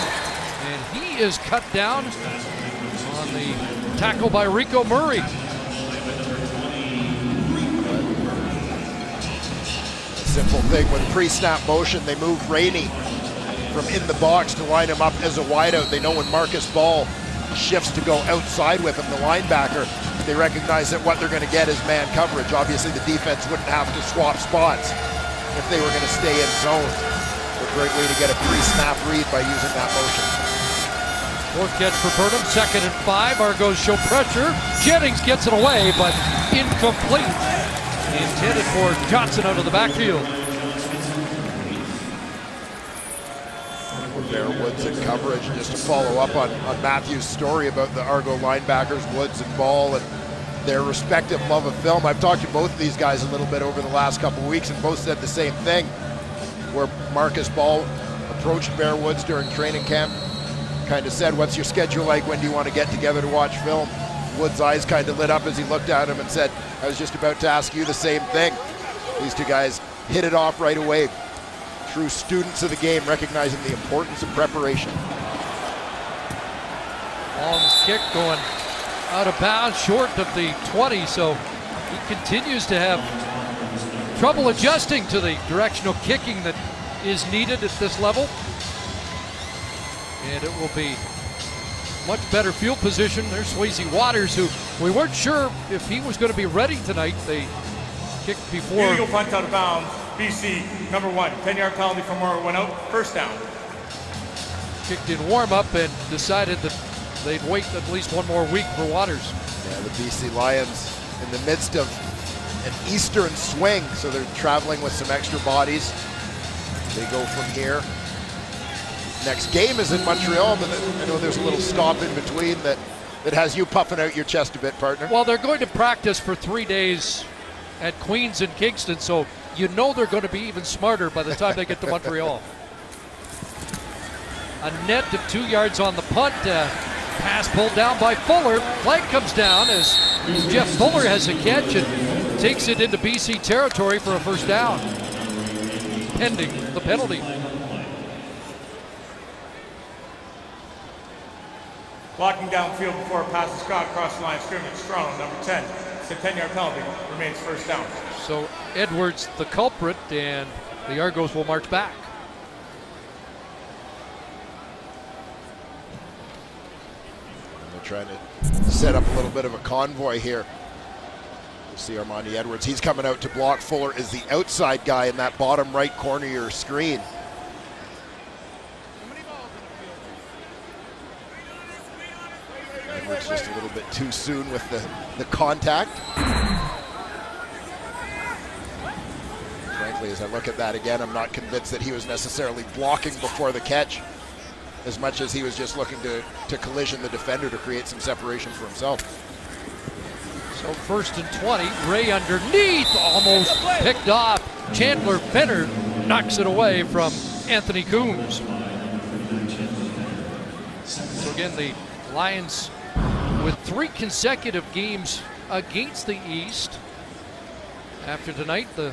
and he is cut down on the tackle by Rico Murray. Simple thing with pre-snap motion, they move Rainey from in the box to line him up as a wideout. They know when Marcus Ball shifts to go outside with him, the linebacker, they recognize that what they're going to get is man coverage. Obviously, the defense wouldn't have to swap spots if they were going to stay in zone. A great way to get a pre-snap read by using that motion. 4th catch for Burnham, 2nd and 5. Argos show pressure. Jennings gets it away, but incomplete. Intended for Johnson out of the backfield. Bear Woods in coverage, just to follow up on Matthew's story about the Argo linebackers, Woods and Ball, and their respective love of film. I've talked to both of these guys a little bit over the last couple of weeks, and both said the same thing, where Marcus Ball approached Bear Woods during training camp, kind of said, "What's your schedule like? When do you want to get together to watch film?" Woods' eyes kind of lit up as he looked at him and said, "I was just about to ask you the same thing." These two guys hit it off right away. True students of the game, recognizing the importance of preparation. Long kick going out of bounds, short of the 20, so he continues to have trouble adjusting to the directional kicking that is needed at this level. And it will be much better field position. There's Swayze Waters, who we weren't sure if he was going to be ready tonight. They kicked before. Illegal punt out of bounds. BC, number 1. 10-yard penalty from where it went out. First down. Kicked in warm-up and decided that they'd wait at least one more week for Waters. Yeah, the BC Lions in the midst of an eastern swing, so they're traveling with some extra bodies. They go from here. Next game is in Montreal, but I know there's a little stop in between that has you puffing out your chest a bit, partner. Well, they're going to practice for 3 days at Queens and Kingston, so you know they're going to be even smarter by the time they get to Montreal. A net of 2 yards on the punt. Pass pulled down by Fuller. Flag comes down as Jeff Fuller has a catch and takes it into BC territory for a first down, pending the penalty. Blocking downfield before a pass to Scott across the line of scrimmage. Toronto, number 10. It's a 10-yard penalty. Remains first down. So Edwards the culprit, and the Argos will march back. They're trying to set up a little bit of a convoy here. You'll see Armani Edwards. He's coming out to block. Fuller is the outside guy in that bottom right corner of your screen. Edwards just a little bit too soon with the contact. Frankly, as I look at that again, I'm not convinced that he was necessarily blocking before the catch as much as he was just looking to collision the defender to create some separation for himself. So 1st and 20, Ray underneath, almost picked off. Chandler Fenner knocks it away from Anthony Coombs. So again, the Lions with 3 consecutive games against the East. After tonight, the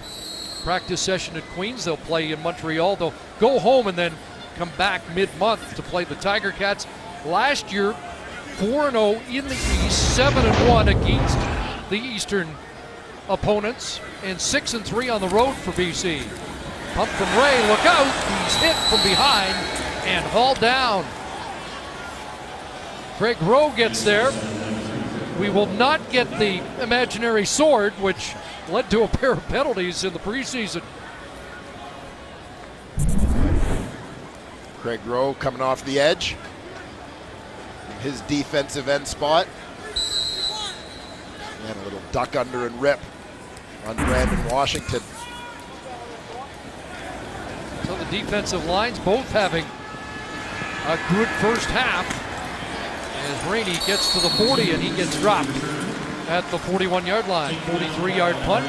practice session at Queens, they'll play in Montreal. They'll go home and then come back mid-month to play the Tiger Cats. Last year, 4-0 in the East, 7-1 against the Eastern opponents, and 6-3 on the road for BC. Pump from Ray, look out, he's hit from behind and hauled down. Craig Rowe gets there. We will not get the imaginary sword, which led to a pair of penalties in the preseason. Craig Rowe coming off the edge. His defensive end spot. And a little duck under and rip on Brandon Washington. So the defensive lines both having a good first half. As Rainey gets to the 40 and he gets dropped at the 41-yard line. 43-yard punt.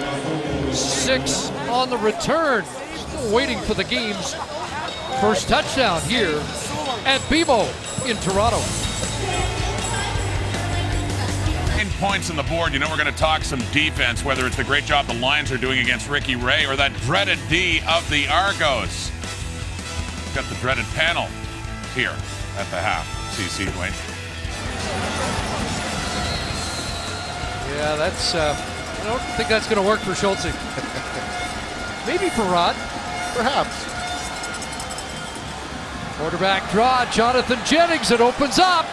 6 on the return. Still waiting for the game's first touchdown here at BMO in Toronto. 9 points on the board. You know we're going to talk some defense, whether it's the great job the Lions are doing against Ricky Ray or that dreaded D of the Argos. We've got the dreaded panel here at the half. CC, Dwayne. Yeah, that's, I don't think that's going to work for Schultze. Maybe for Rod. Perhaps. Quarterback draw, Jonathan Jennings, it opens up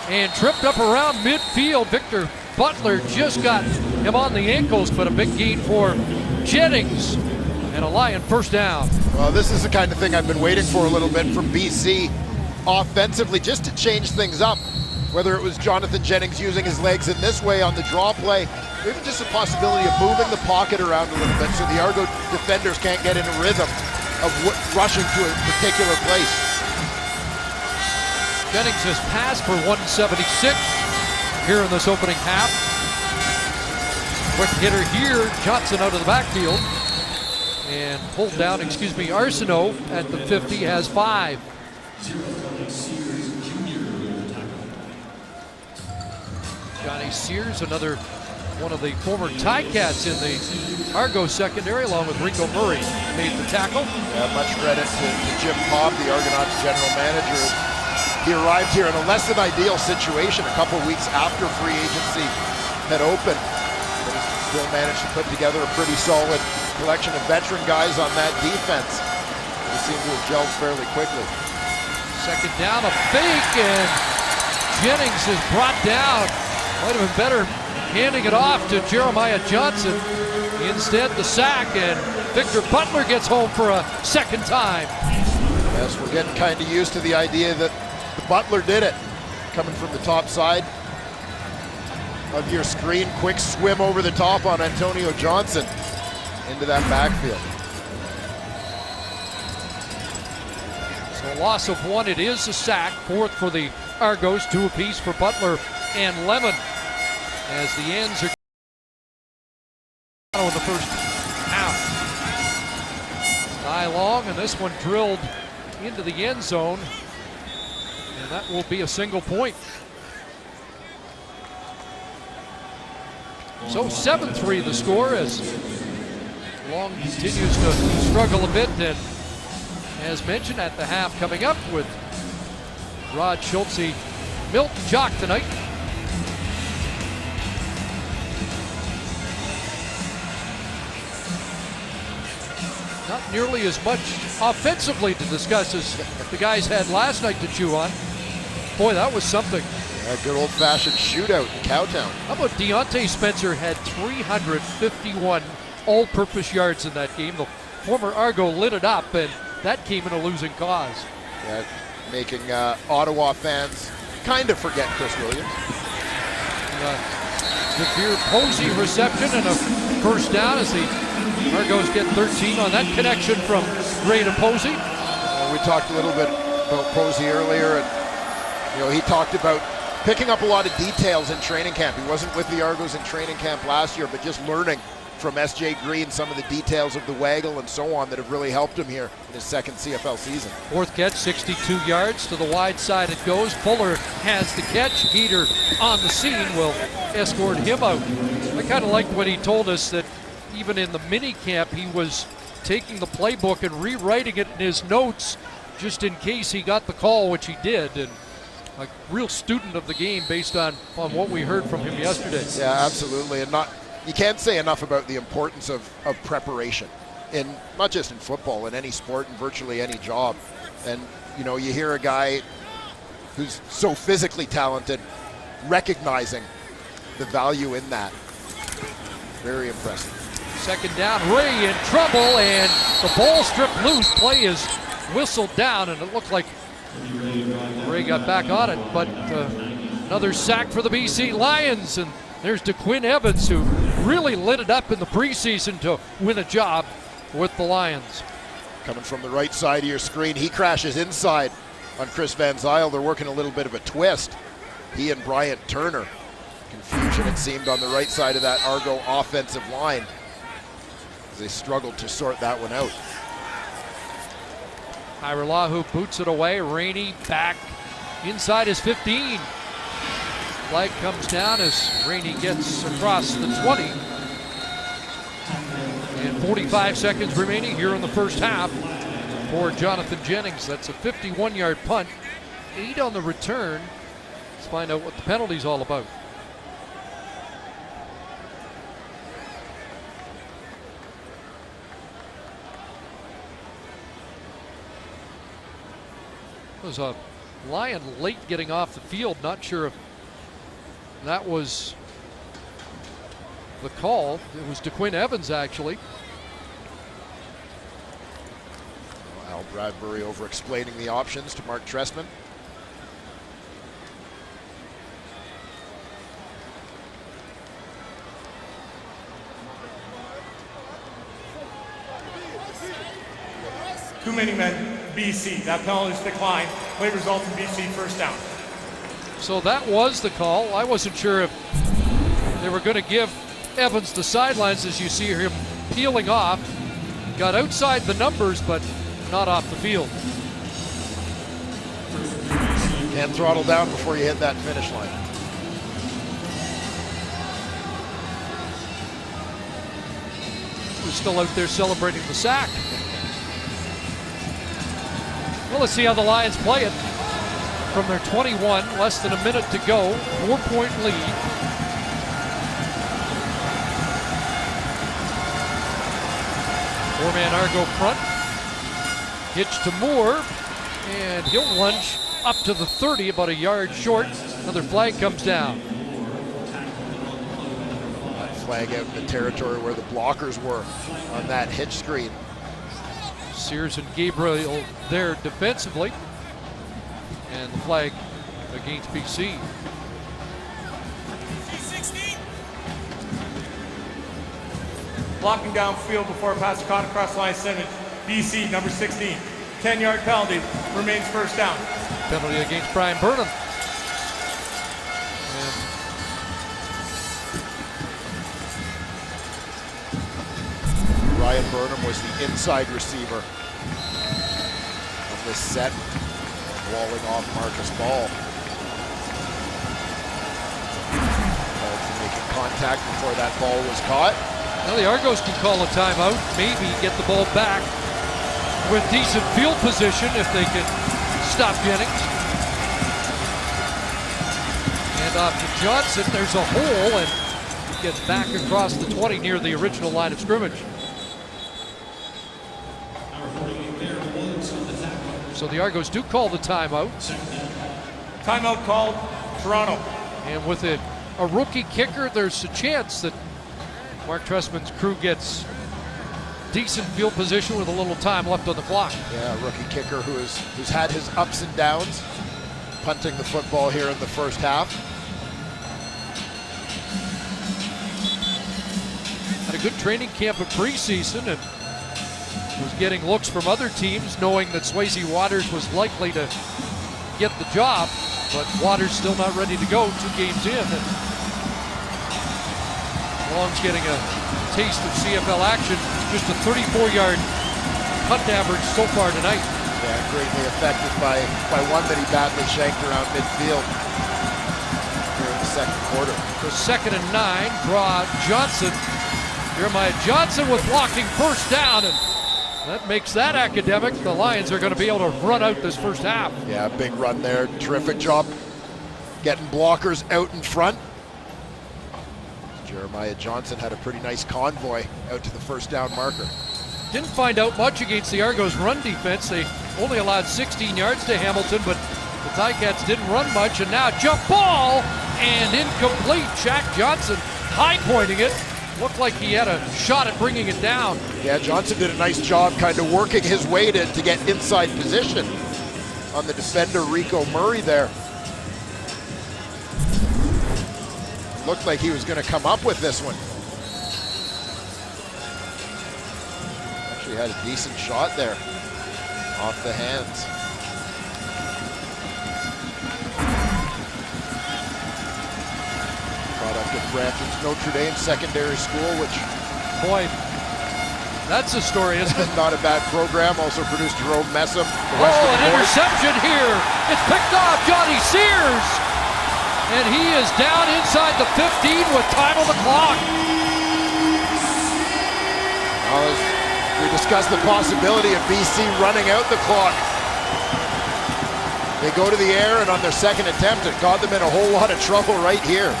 and tripped up around midfield. Victor Butler just got him on the ankles, but a big gain for Jennings and a Lion first down. Well, this is the kind of thing I've been waiting for a little bit from BC offensively, just to change things up. Whether it was Jonathan Jennings using his legs in this way on the draw play, or even just a possibility of moving the pocket around a little bit so the Argo defenders can't get in a rhythm of rushing to a particular place. Jennings has passed for 176 here in this opening half. Quick hitter here, Johnson out of the backfield. And pulled down, Arsenault at the 50 has 5. Johnny Sears, another one of the former Ticats in the Argo secondary, along with Ringo Murray, made the tackle. Yeah, much credit to Jim Cobb, the Argonauts general manager. He arrived here in a less than ideal situation a couple weeks after free agency had opened. But he still managed to put together a pretty solid collection of veteran guys on that defense. They seem to have gelled fairly quickly. Second down, a fake, and Jennings is brought down. Might have been better handing it off to Jeremiah Johnson. Instead, the sack, and Victor Butler gets home for a second time. Yes, we're getting kind of used to the idea that the Butler did it. Coming from the top side of your screen, quick swim over the top on Antonio Johnson into that backfield. So a loss of 1, it is a sack. 4th for the Argos, 2 apiece for Butler and Lemon, as the ends are in the first half. High long, and this one drilled into the end zone, and that will be a single point. So 7-3 the score, as Long continues to struggle a bit, and as mentioned at the half, coming up with Rod Schultze, Milton Jock tonight. Not nearly as much offensively to discuss as the guys had last night to chew on. Boy, that was something. A good old-fashioned shootout in Cowtown. How about Deontay Spencer had 351 all-purpose yards in that game. The former Argo lit it up, and that came in a losing cause. Yeah, making Ottawa fans kind of forget Chris Williams. Severe Posey reception and a first down as the Argos get 13 on that connection from Gray to Posey. We talked a little bit about Posey earlier, and he talked about picking up a lot of details in training camp. He wasn't with the Argos in training camp last year, but just learning from S.J. Green some of the details of the waggle and so on that have really helped him here in his second CFL season. 4th catch, 62 yards to the wide side it goes. Fuller has the catch. Peter on the scene will escort him out. I kind of liked when he told us that even in the mini camp he was taking the playbook and rewriting it in his notes just in case he got the call, which he did, and a real student of the game based on what we heard from him yesterday. Yeah, absolutely. And you can't say enough about the importance of preparation, in not just in football, in any sport, and virtually any job. And you hear a guy who's so physically talented recognizing the value in that. Very impressive. Second down, Ray in trouble, and the ball stripped loose. Play is whistled down, and it looked like Ray got back on it, but another sack for the BC Lions, and there's DeQuinn Evans, who really lit it up in the preseason to win a job with the Lions. Coming from the right side of your screen, he crashes inside on Chris Van Zyl. They're working a little bit of a twist. He and Bryant Turner. Confusion, it seemed, on the right side of that Argo offensive line as they struggled to sort that one out. Hiralahu boots it away. Rainey back inside his 15. Flag comes down as Rainey gets across the 20. And 45 seconds remaining here in the first half for Jonathan Jennings. That's a 51-yard punt. 8 on the return. Let's find out what the penalty's all about. It was a Lion late getting off the field. Not sure if that was the call. It was DeQuinn Evans, actually. Al Bradbury over explaining the options to Mark Trestman. Too many men, BC. That penalty's declined. Play results in BC first down. So that was the call. I wasn't sure if they were going to give Evans the sidelines, as you see him peeling off. Got outside the numbers, but not off the field. Can't throttle down before you hit that finish line. Who's still out there celebrating the sack. Well, let's see how the Lions play it from their 21, less than a minute to go, 4-point lead. Four-man Argo front, hitch to Moore, and he'll lunge up to the 30, about a yard short. Another flag comes down. That flag out in the territory where the blockers were on that hitch screen. Sears and Gabriel there defensively, and the flag against BC. Blocking downfield before a pass caught across the line scrimmage. BC, number 16. 10-yard penalty, remains first down. Penalty against Brian Burnham. Ryan Burnham was the inside receiver of this set, walling off Marcus Ball. Called for making contact before that ball was caught. Now the Argos can call a timeout, maybe get the ball back with decent field position if they can stop Jennings. And off to Johnson, there's a hole, and he gets back across the 20 near the original line of scrimmage. So the Argos do call the timeout. Timeout called, Toronto. And with a rookie kicker, there's a chance that Mark Trestman's crew gets decent field position with a little time left on the clock. Yeah, rookie kicker who's had his ups and downs, punting the football here in the first half. Had a good training camp of preseason and was getting looks from other teams, knowing that Swayze Waters was likely to get the job, but Waters still not ready to go 2 games in. And Long's getting a taste of CFL action, just a 34-yard punt average so far tonight. Yeah, greatly affected by one that he badly shanked around midfield here in the second quarter. For 2nd and 9, draw Johnson. Jeremiah Johnson with blocking first down, and that makes that academic. The Lions are going to be able to run out this first half. Yeah, big run there. Terrific job getting blockers out in front. Jeremiah Johnson had a pretty nice convoy out to the first down marker. Didn't find out much against the Argos' run defense. They only allowed 16 yards to Hamilton, but the Ticats didn't run much, and now jump ball, and incomplete. Jack Johnson high-pointing it. Looked like he had a shot at bringing it down. Yeah, Johnson did a nice job kind of working his way to get inside position on the defender, Rico Murray there. Looked like he was going to come up with this one. Actually had a decent shot there off the hands. Product of Brampton's Notre Dame Secondary School, which, boy, that's a story, isn't it? Not a bad program. Also produced Jerome Messam. An interception here. It's picked off Johnny Sears. And he is down inside the 15 with time on the clock. Well, we discussed the possibility of BC running out the clock. They go to the air, and on their second attempt, it got them in a whole lot of trouble right here.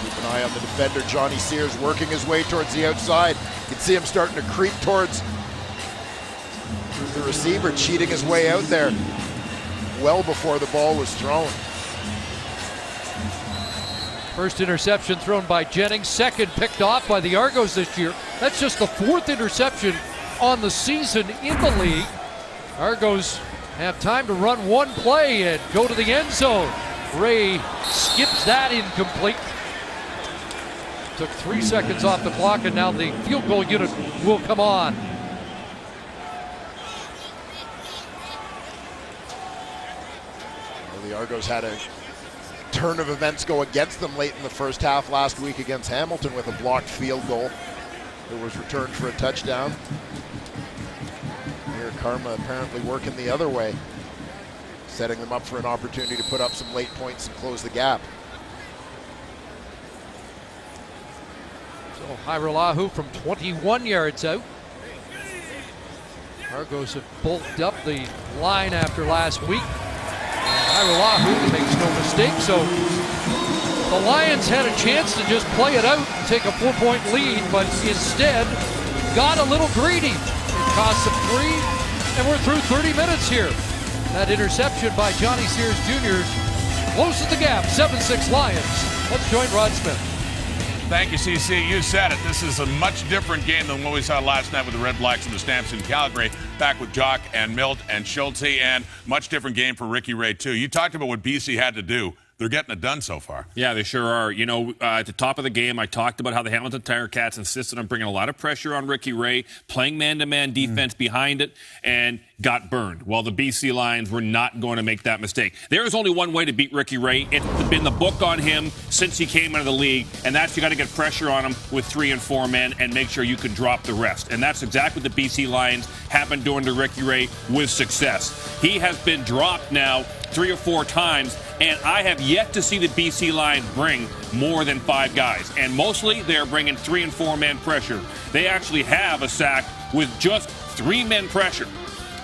Keep an eye on the defender, Johnny Sears, working his way towards the outside. You can see him starting to creep towards the receiver, cheating his way out there well before the ball was thrown. First interception thrown by Jennings, second picked off by the Argos this year. That's just the fourth interception on the season in the league. Argos have time to run one play and go to the end zone. Ray skips that incomplete. Took 3 seconds off the clock, and now the field goal unit will come on. Well, the Argos had a turn of events go against them late in the first half last week against Hamilton with a blocked field goal that was returned for a touchdown. Here, karma apparently working the other way, setting them up for an opportunity to put up some late points and close the gap. So Hairolahu from 21 yards out. Argos have bulked up the line after last week. Hairolahu makes no mistake, so the Lions had a chance to just play it out and take a 4-point lead, but instead got a little greedy. It cost them 3, and we're through 30 minutes here. That interception by Johnny Sears Jr. closes the gap, 7-6 Lions. Let's join Rod Smith. Thank you, CC. You said it. This is a much different game than what we saw last night with the Red Blacks and the Stamps in Calgary. Back with Jock and Milt and Schulte, and much different game for Ricky Ray, too. You talked about what BC had to do. They're getting it done so far. Yeah, they sure are. You know, at the top of the game, I talked about how the Hamilton Tiger Cats insisted on bringing a lot of pressure on Ricky Ray, playing man-to-man defense behind it, and got burned. Well, the BC Lions were not going to make that mistake. There is only one way to beat Ricky Ray. It's been the book on him since he came out of the league, and that's you got to get pressure on him with 3 and 4 men and make sure you can drop the rest. And that's exactly what the BC Lions have been doing to Ricky Ray with success. He has been dropped now 3 or 4 times, and I have yet to see the BC Lions bring more than 5 guys. And mostly they're bringing 3 and 4 man pressure. They actually have a sack with just 3 men pressure.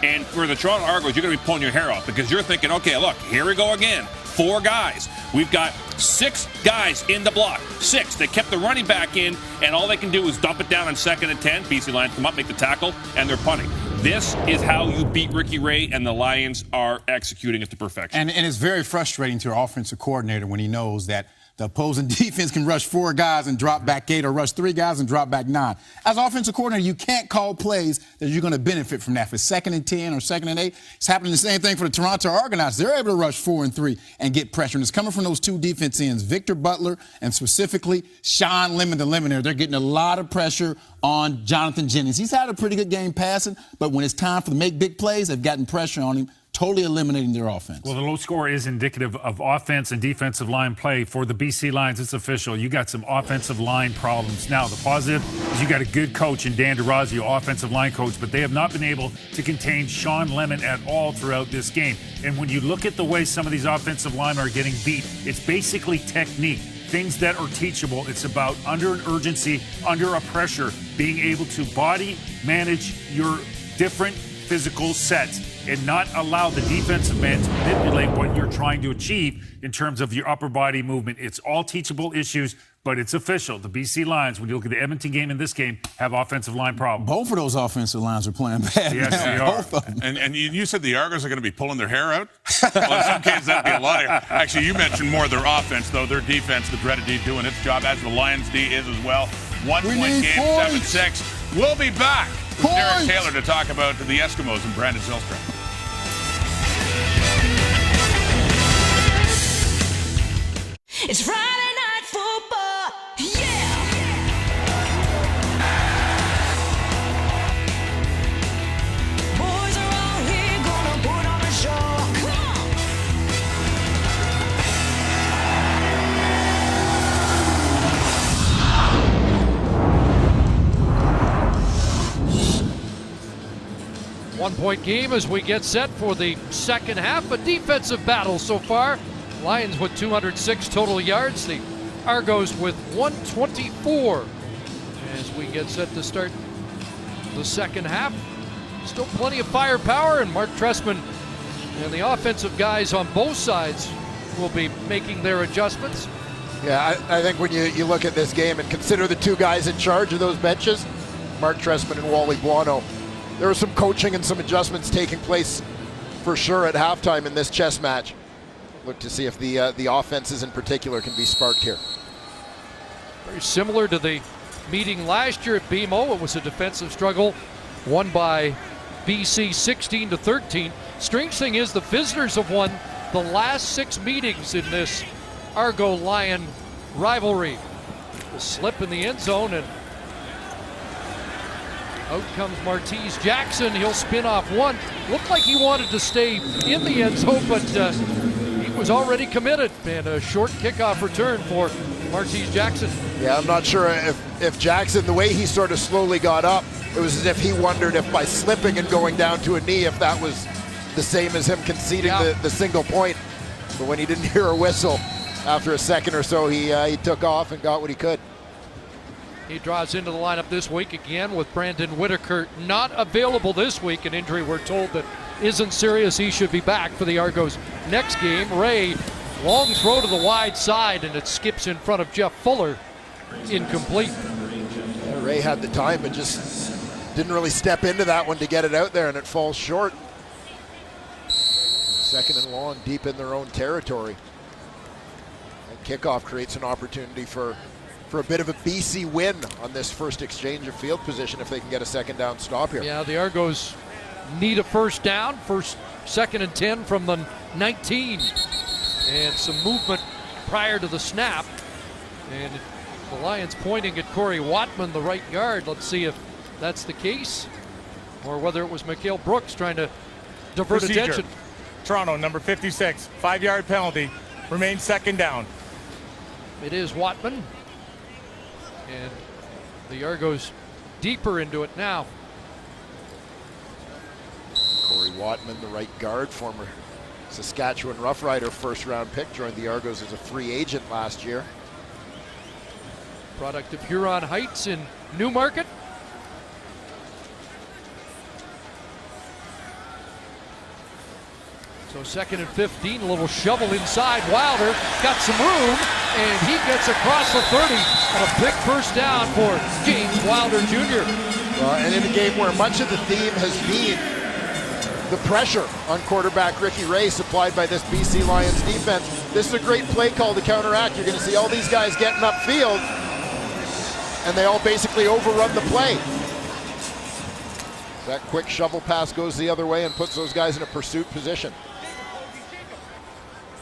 And for the Toronto Argos, you're going to be pulling your hair off because you're thinking, okay, look, here we go again. 4 guys. We've got 6 guys in the block. 6. They kept the running back in, and all they can do is dump it down on 2nd and 10. BC Lions come up, make the tackle, and they're punting. This is how you beat Ricky Ray, and the Lions are executing it to perfection. And it's very frustrating to our offensive coordinator when he knows that the opposing defense can rush 4 guys and drop back 8 or rush 3 guys and drop back 9. As offensive coordinator, you can't call plays that you're going to benefit from that. For 2nd and 10 or 2nd and 8, it's happening the same thing for the Toronto Argonauts. They're able to rush 4 and 3 and get pressure. And it's coming from those 2 defense ends, Victor Butler and specifically Sean Lemon, the Lemonade. They're getting a lot of pressure on Jonathan Jennings. He's had a pretty good game passing, but when it's time for to make big plays, they've gotten pressure on him, totally eliminating their offense. Well, the low score is indicative of offense and defensive line play. For the BC Lions, it's official. You got some offensive line problems. Now, the positive is you got a good coach in Dan DeRazio, offensive line coach, but they have not been able to contain Sean Lemon at all throughout this game. And when you look at the way some of these offensive linemen are getting beat, it's basically technique. Things that are teachable. It's about under an urgency, under a pressure, being able to body manage your different physical sets and not allow the defensive man to manipulate what you're trying to achieve in terms of your upper body movement. It's all teachable issues. But it's official. The BC Lions, when you look at the Edmonton game and this game, have offensive line problems. Both of those offensive lines are playing bad. Yes, now. they are. Both of them. And you said the Argos are going to be pulling their hair out? Well, in some cases, that'd be a lot. Actually, you mentioned more their offense, though. Their defense, the dreaded D, doing its job, as the Lions D is as well. 1-point game, 7-6. We'll be back with Derek Taylor to talk about the Eskimos and Brandon Zylstra. It's Friday night football, yeah! Boys are all here, gonna put on a show. Come on! One-point game as we get set for the second half. A defensive battle so far. Lions with 206 total yards. The Argos with 124 as we get set to start the second half. Still plenty of firepower, and Mark Trestman and the offensive guys on both sides will be making their adjustments. Yeah, I think when you look at this game and consider the two guys in charge of those benches, Mark Trestman and Wally Buono, there was some coaching and some adjustments taking place for sure at halftime in this chess match. Look to see if the offenses in particular can be sparked here. Very similar to the meeting last year at BMO. It was a defensive struggle won by BC 16-13. Strange thing is the visitors have won the last 6 meetings in this Argo-Lion rivalry. The slip in the end zone, and out comes Martese Jackson. He'll spin off one. Looked like he wanted to stay in the end zone, but he was already committed. And a short kickoff return for Martese Jackson. Yeah, I'm not sure if Jackson, the way he sort of slowly got up, it was as if he wondered if by slipping and going down to a knee, if that was the same as him conceding the single point. But when he didn't hear a whistle after a second or so, he took off and got what he could. He draws into the lineup this week again with Brandon Whitaker not available this week. An injury we're told that isn't serious. He should be back for the Argos next game. Ray, long throw to the wide side, and it skips in front of Jeff Fuller. Incomplete. Yeah, Ray had the time, but just didn't really step into that one to get it out there, and it falls short. Second and long, deep in their own territory. And kickoff creates an opportunity for a bit of a BC win on this first exchange of field position if they can get a second down stop here. Yeah, the Argos need a first down. Second and 10 from the 19. And some movement prior to the snap. And the Lions pointing at Corey Watman, the right guard. Let's see if that's the case, or whether it was Mikael Brooks trying to divert Procedure. attention. Toronto, number 56, 5-yard penalty, remains second down. It is Watman. And the Argos deeper into it now. Corey Watman, the right guard, former Saskatchewan Roughrider first-round pick, joined the Argos as a free agent last year. Product of Huron Heights in Newmarket. So second and 15, a little shovel inside. Wilder got some room, and he gets across the 30 on a big first down for James Wilder Jr. And in a game where much of the theme has been the pressure on quarterback Ricky Ray supplied by this BC Lions defense, this is a great play call to counteract. You're going to see all these guys getting upfield, and they all basically overrun the play. That quick shovel pass goes the other way and puts those guys in a pursuit position.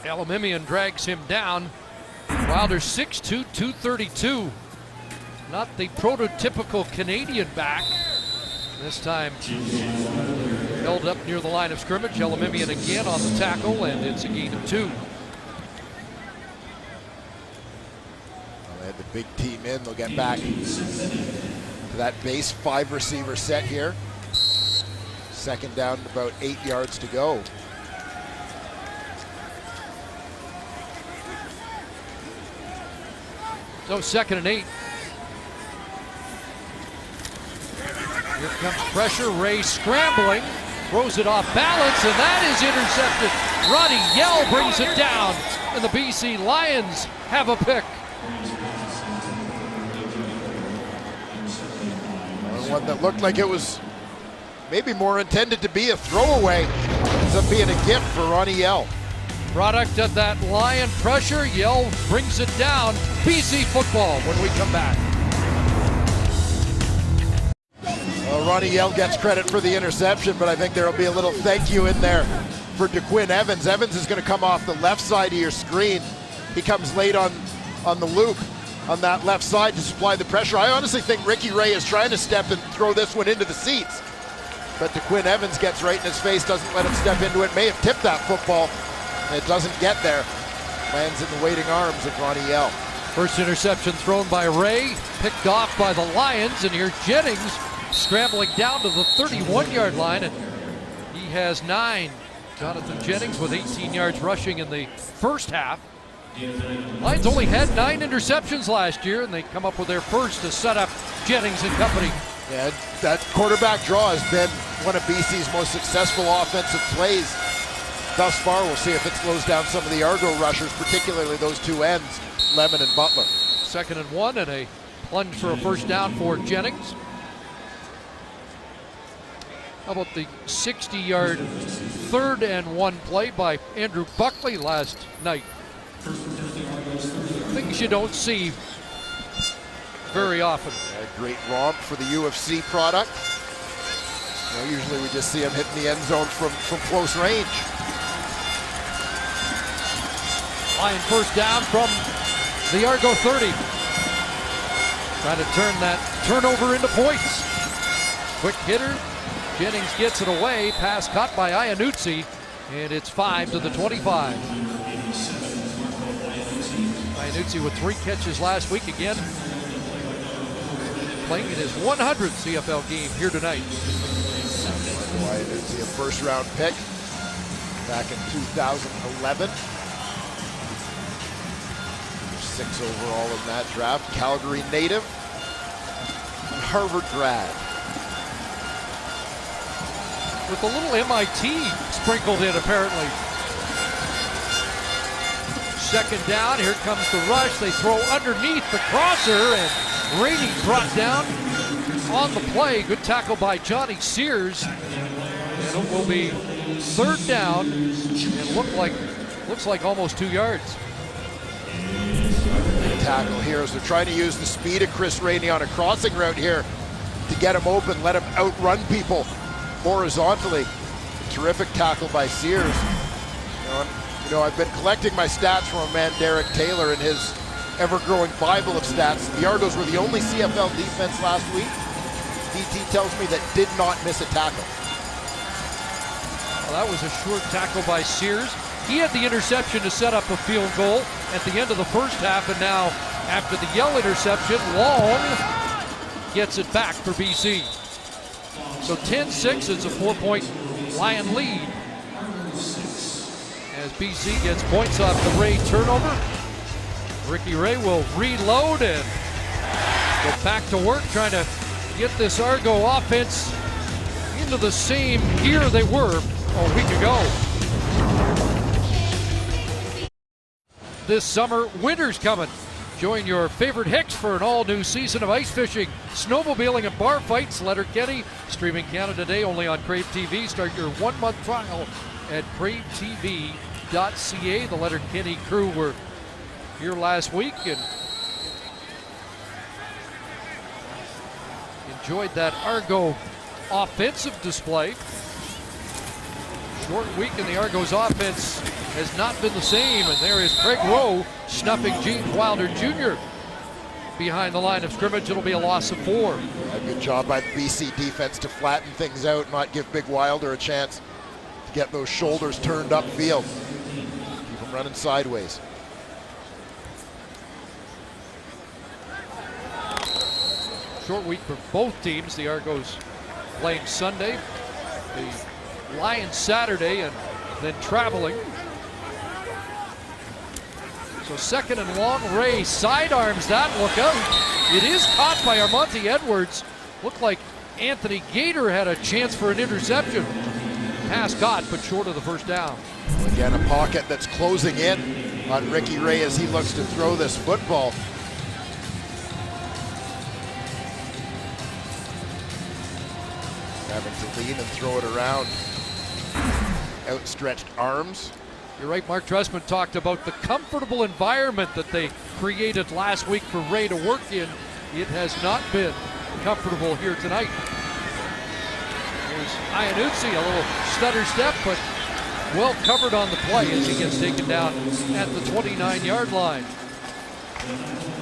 Elimimian drags him down. Wilder 6'2", 232. Not the prototypical Canadian back. This time held up near the line of scrimmage. Elimimian again on the tackle, and it's a gain of 2. Well, they had the big team in. They'll get back to that base 5-receiver set here. Second down, about 8 yards to go. So second and 8. Here comes pressure. Ray scrambling, throws it off balance, and that is intercepted. Ronnie Yell brings it down, and the BC Lions have a pick. One that looked like it was maybe more intended to be a throwaway, ends up being a gift for Ronnie Yell. Product of that Lion pressure. Yell brings it down. BC football when we come back. Well, Ronnie Yell gets credit for the interception, but I think there will be a little thank you in there for DeQuinn Evans. Evans is going to come off the left side of your screen. He comes late on the loop on that left side to supply the pressure. I honestly think Ricky Ray is trying to step and throw this one into the seats, but DeQuinn Evans gets right in his face, doesn't let him step into it. May have tipped that football. It doesn't get there. Lands in the waiting arms of Ronnie Yell. First interception thrown by Ray, picked off by the Lions, and here's Jennings scrambling down to the 31-yard line, and he has 9. Jonathan Jennings with 18 yards rushing in the first half. Lions only had 9 interceptions last year, and they come up with their first to set up Jennings and company. Yeah, that quarterback draw has been one of BC's most successful offensive plays thus far. We'll see if it slows down some of the Argo rushers, particularly those two ends, Lemon and Butler. 2nd and 1 and a plunge for a first down for Jennings. How about the 60-yard 3rd and 1 play by Andrew Buckley last night? Things you don't see very often. A great romp for the UFC product. You know, usually we just see him hitting the end zone from close range. Lion first down from the Argo 30. Trying to turn that turnover into points. Quick hitter. Jennings gets it away. Pass caught by Iannuzzi, and it's 5 to the 25. Iannuzzi with 3 catches last week again. Playing in his 100th CFL game here tonight. Iannuzzi, a first-round pick back in 2011. 6 overall in that draft. Calgary native, Harvard grad. With a little MIT sprinkled in, apparently. 2nd down, here comes the rush. They throw underneath the crosser, and Rainey brought down on the play. Good tackle by Johnny Sears. And it will be 3rd down, and looks like almost 2 yards. Tackle here as they're trying to use the speed of Chris Rainey on a crossing route here to get him open, let him outrun people horizontally. A terrific tackle by Sears. You know, I've been collecting my stats from a man, Derek Taylor, in his ever-growing Bible of stats. The Argos were the only CFL defense last week, DT tells me, that did not miss a tackle. Well, that was a short tackle by Sears. He had the interception to set up a field goal at the end of the first half, and now after the Yell interception, Long gets it back for BC. So 10-6, it's a 4-point Lion lead. As BC gets points off the Ray turnover, Ricky Ray will reload and go back to work trying to get this Argo offense into the same gear they were a week ago. This summer, winter's coming. Join your favorite Hicks for an all-new season of ice fishing, snowmobiling, and bar fights. Letterkenny, streaming Canada Day only on Crave TV. Start your 1-month trial at cravetv.ca. The Letterkenny crew were here last week and enjoyed that Argo offensive display. Short week in the Argos offense has not been the same, and there is Craig Rowe snuffing James Wilder Jr. behind the line of scrimmage. It'll be a loss of 4. A good job by the BC defense to flatten things out, not give Big Wilder a chance to get those shoulders turned upfield. Keep him running sideways. Short week for both teams. The Argos playing Sunday, the Lions Saturday, and then traveling. So 2nd and long, Ray sidearms that, look out. It is caught by Armonte Edwards. Looked like Anthony Gator had a chance for an interception. Pass caught, but short of the first down. Again, a pocket that's closing in on Ricky Ray as he looks to throw this football. Having to lean and throw it around. Outstretched arms. You're right, Mark Trestman talked about the comfortable environment that they created last week for Ray to work in. It has not been comfortable here tonight. There's Iannuzzi, a little stutter step, but well covered on the play as he gets taken down at the 29-yard line.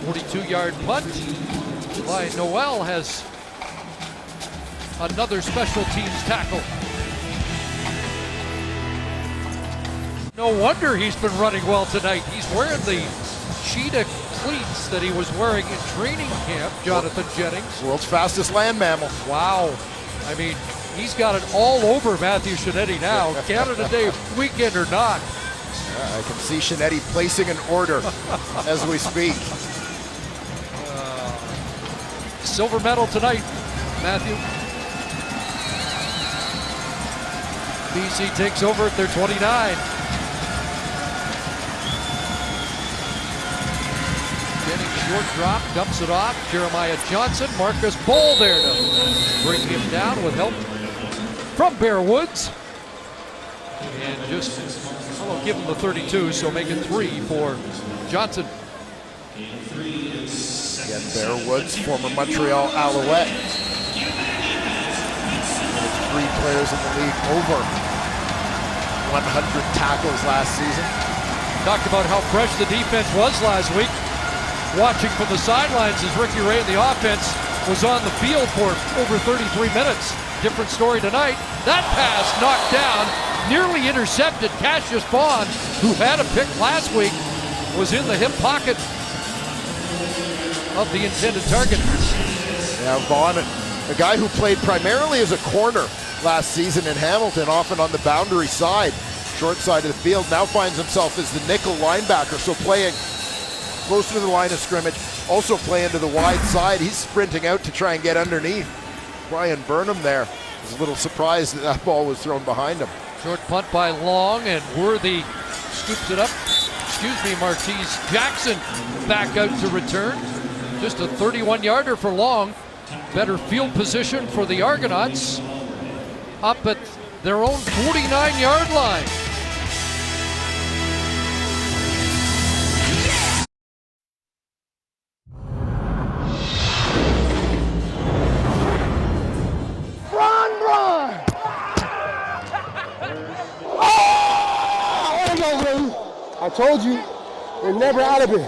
42-yard punt by Noel has another special teams tackle. No wonder he's been running well tonight. He's wearing the cheetah cleats that he was wearing in training camp, Jonathan Jennings. World's fastest land mammal. Wow. I mean, he's got it all over Matthew Shinetti now, Canada Day weekend or not. Yeah, I can see Shinetti placing an order as we speak. Silver medal tonight, Matthew. BC takes over at their 29. Short drop, dumps it off. Jeremiah Johnson, Marcus Bowl there to bring him down with help from Bear Woods. And just, I'll give him the 32, so make it 3 for Johnson. Again, Bear Woods, former Montreal Alouette. And 3 players in the league over 100 tackles last season. Talked about how fresh the defense was last week. Watching from the sidelines as Ricky Ray and the offense was on the field for over 33 minutes. Different story tonight. That pass knocked down, nearly intercepted. Cassius Vaughn, who had a pick last week, was in the hip pocket of the intended target. Yeah, Vaughn, a guy who played primarily as a corner last season in Hamilton, often on the boundary side, short side of the field, now finds himself as the nickel linebacker, so playing close to the line of scrimmage, also playing to the wide side. He's sprinting out to try and get underneath. Brian Burnham there was a little surprised that that ball was thrown behind him. Short punt by Long, and Worthy scoops it up. Martese Jackson back out to return. Just a 31-yarder for Long. Better field position for the Argonauts up at their own 49-yard line. I told you, we're never out of it.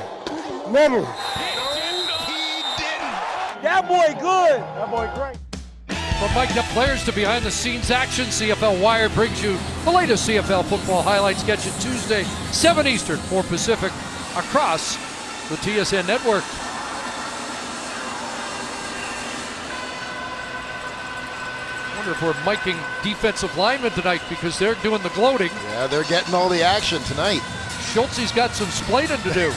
Never. That boy good. That boy great. From mic'd up players to behind the scenes action, CFL Wire brings you the latest CFL football highlights. Get you Tuesday, 7 Eastern, 4 Pacific, across the TSN network. I wonder if we're miking defensive linemen tonight because they're doing the gloating. Yeah, they're getting all the action tonight. Schultze's got some splaining to do.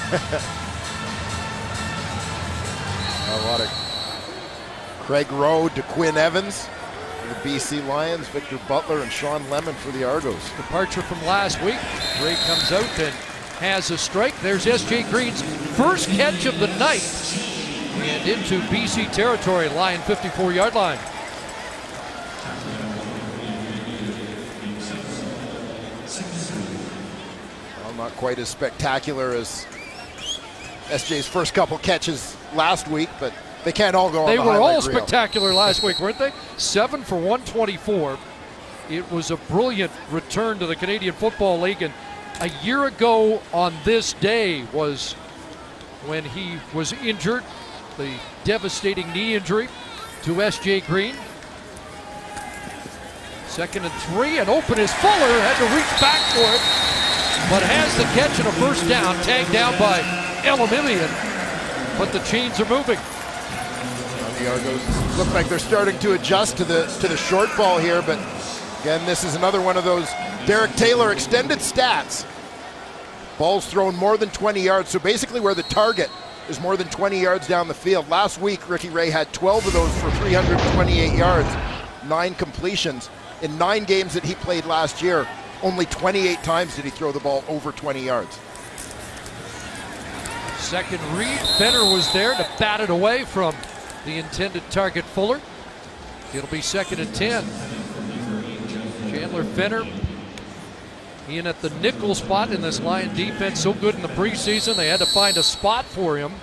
A lot of Craig Rowe, DeQuinn Evans for the BC Lions, Victor Butler, and Sean Lemon for the Argos. Departure from last week. Ray comes out and has a strike. There's S.J. Green's first catch of the night. And into BC territory, Lion 54-yard line. Well, not quite as spectacular as SJ's first couple catches last week, but they can't all go on the highlight reel. They were all spectacular last week, weren't they? 7 for 124. It was a brilliant return to the Canadian Football League, and a year ago on this day was when he was injured, the devastating knee injury to S.J. Green. 2nd and 3, and open is Fuller, had to reach back for it, but has the catch and a first down, tagged down by Elamimian, but the chains are moving. The Argos look like they're starting to adjust to the short ball here, but again, this is another one of those Derek Taylor extended stats. Balls thrown more than 20 yards, so basically where the target is more than 20 yards down the field. Last week, Ricky Ray had 12 of those for 328 yards, 9 completions. In 9 games that he played last year, only 28 times did he throw the ball over 20 yards. Second read, Benner was there to bat it away from the intended target, Fuller. It'll be 2nd and 10. Chandler Fenner in at the nickel spot in this Lion defense. So good in the preseason, they had to find a spot for him.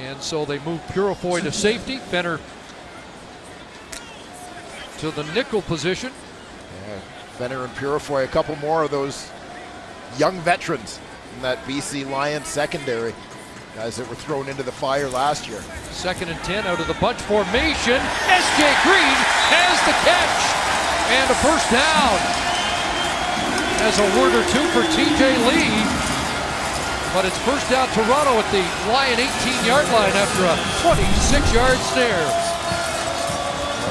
And so they moved Purifoy to safety. Fenner to the nickel position. Yeah, Fenner and Purifoy, a couple more of those young veterans in that BC Lions secondary. Guys that were thrown into the fire last year. 2nd and 10 out of the bunch formation. S.J. Green has the catch and a first down. Has a word or two for T.J. Lee, but it's first down Toronto at the Lion 18-yard line after a 26-yard snare.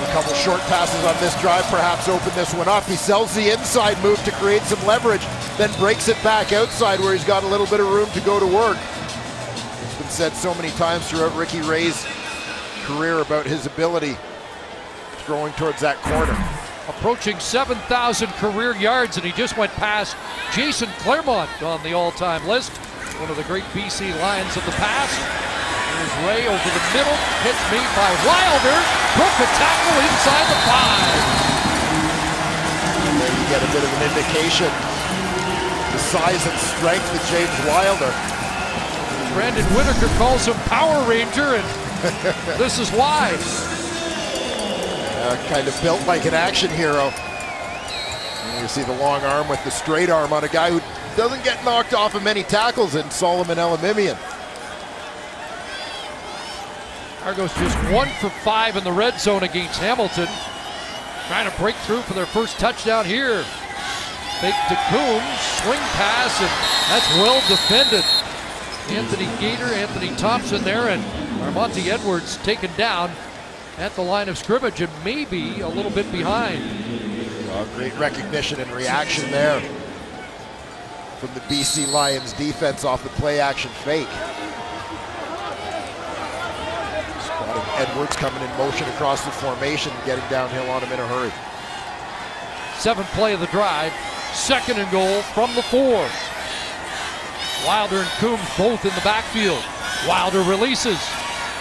A couple short passes on this drive perhaps open this one up. He sells the inside move to create some leverage, then breaks it back outside where he's got a little bit of room to go to work. It's been said so many times throughout Ricky Ray's career about his ability throwing towards that corner. Approaching 7,000 career yards, and he just went past Jason Claremont on the all-time list. One of the great BC Lions of the past. Here's Ray over the middle, hits made by Wilder. Broke a tackle inside the 5. And there you get a bit of an indication the size and strength of James Wilder. Brandon Whitaker calls him Power Ranger, and this is why. Kind of built like an action hero. And you see the long arm with the straight arm on a guy who doesn't get knocked off of many tackles in Solomon Elimimian. Argos just 1 for 5 in the red zone against Hamilton. Trying to break through for their first touchdown here. Fake to Coombs, swing pass, and that's well defended. Anthony Gator, Anthony Thompson there, and Armonte Edwards taken down at the line of scrimmage and maybe a little bit behind. Great recognition and reaction there from the BC Lions defense off the play action fake. Spotting Edwards coming in motion across the formation, getting downhill on him in a hurry. 7th play of the drive, 2nd and goal from the 4. Wilder and Coombs both in the backfield. Wilder releases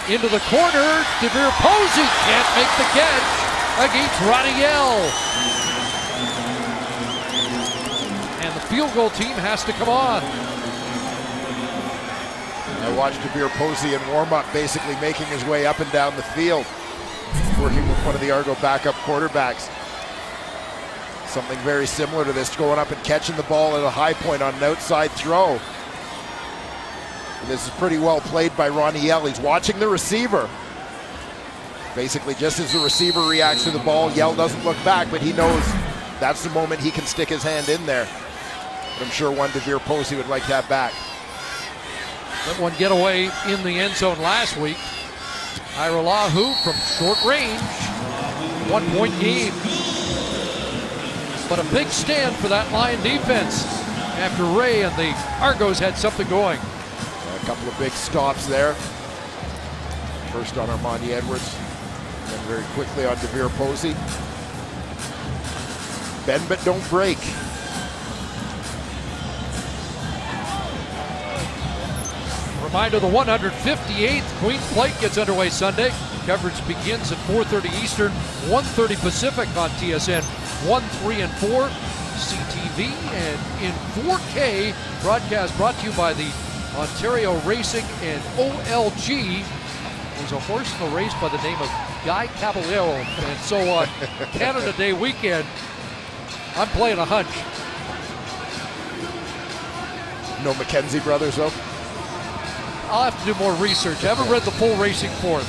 into the corner. DeVere Posey can't make the catch against Radiel. And the field goal team has to come on. I watched DeVere Posey in warm-up basically making his way up and down the field, working with one of the Argo backup quarterbacks. Something very similar to this, going up and catching the ball at a high point on an outside throw. And this is pretty well played by Raniel. He's watching the receiver. Basically, just as the receiver reacts to the ball, Yell doesn't look back, but he knows that's the moment he can stick his hand in there. But I'm sure one DeVere Posey would like to have back. Let one get away in the end zone last week. Ira Lahu from short range. 1-point game. But a big stand for that Lion defense after Ray and the Argos had something going. A couple of big stops there. First on Armandi Edwards, then very quickly on DeVere Posey. Bend but don't break. Reminder, the 158th Queen's Plate gets underway Sunday. Coverage begins at 4:30 Eastern, 1:30 Pacific on TSN 1, 3, and 4, CTV, and in 4K. Broadcast brought to you by the Ontario Racing and OLG. There's a horse in the race by the name of Guy Caballero. And so on Canada Day weekend, I'm playing a hunch. No McKenzie brothers, though? I'll have to do more research. I haven't read the full racing for it.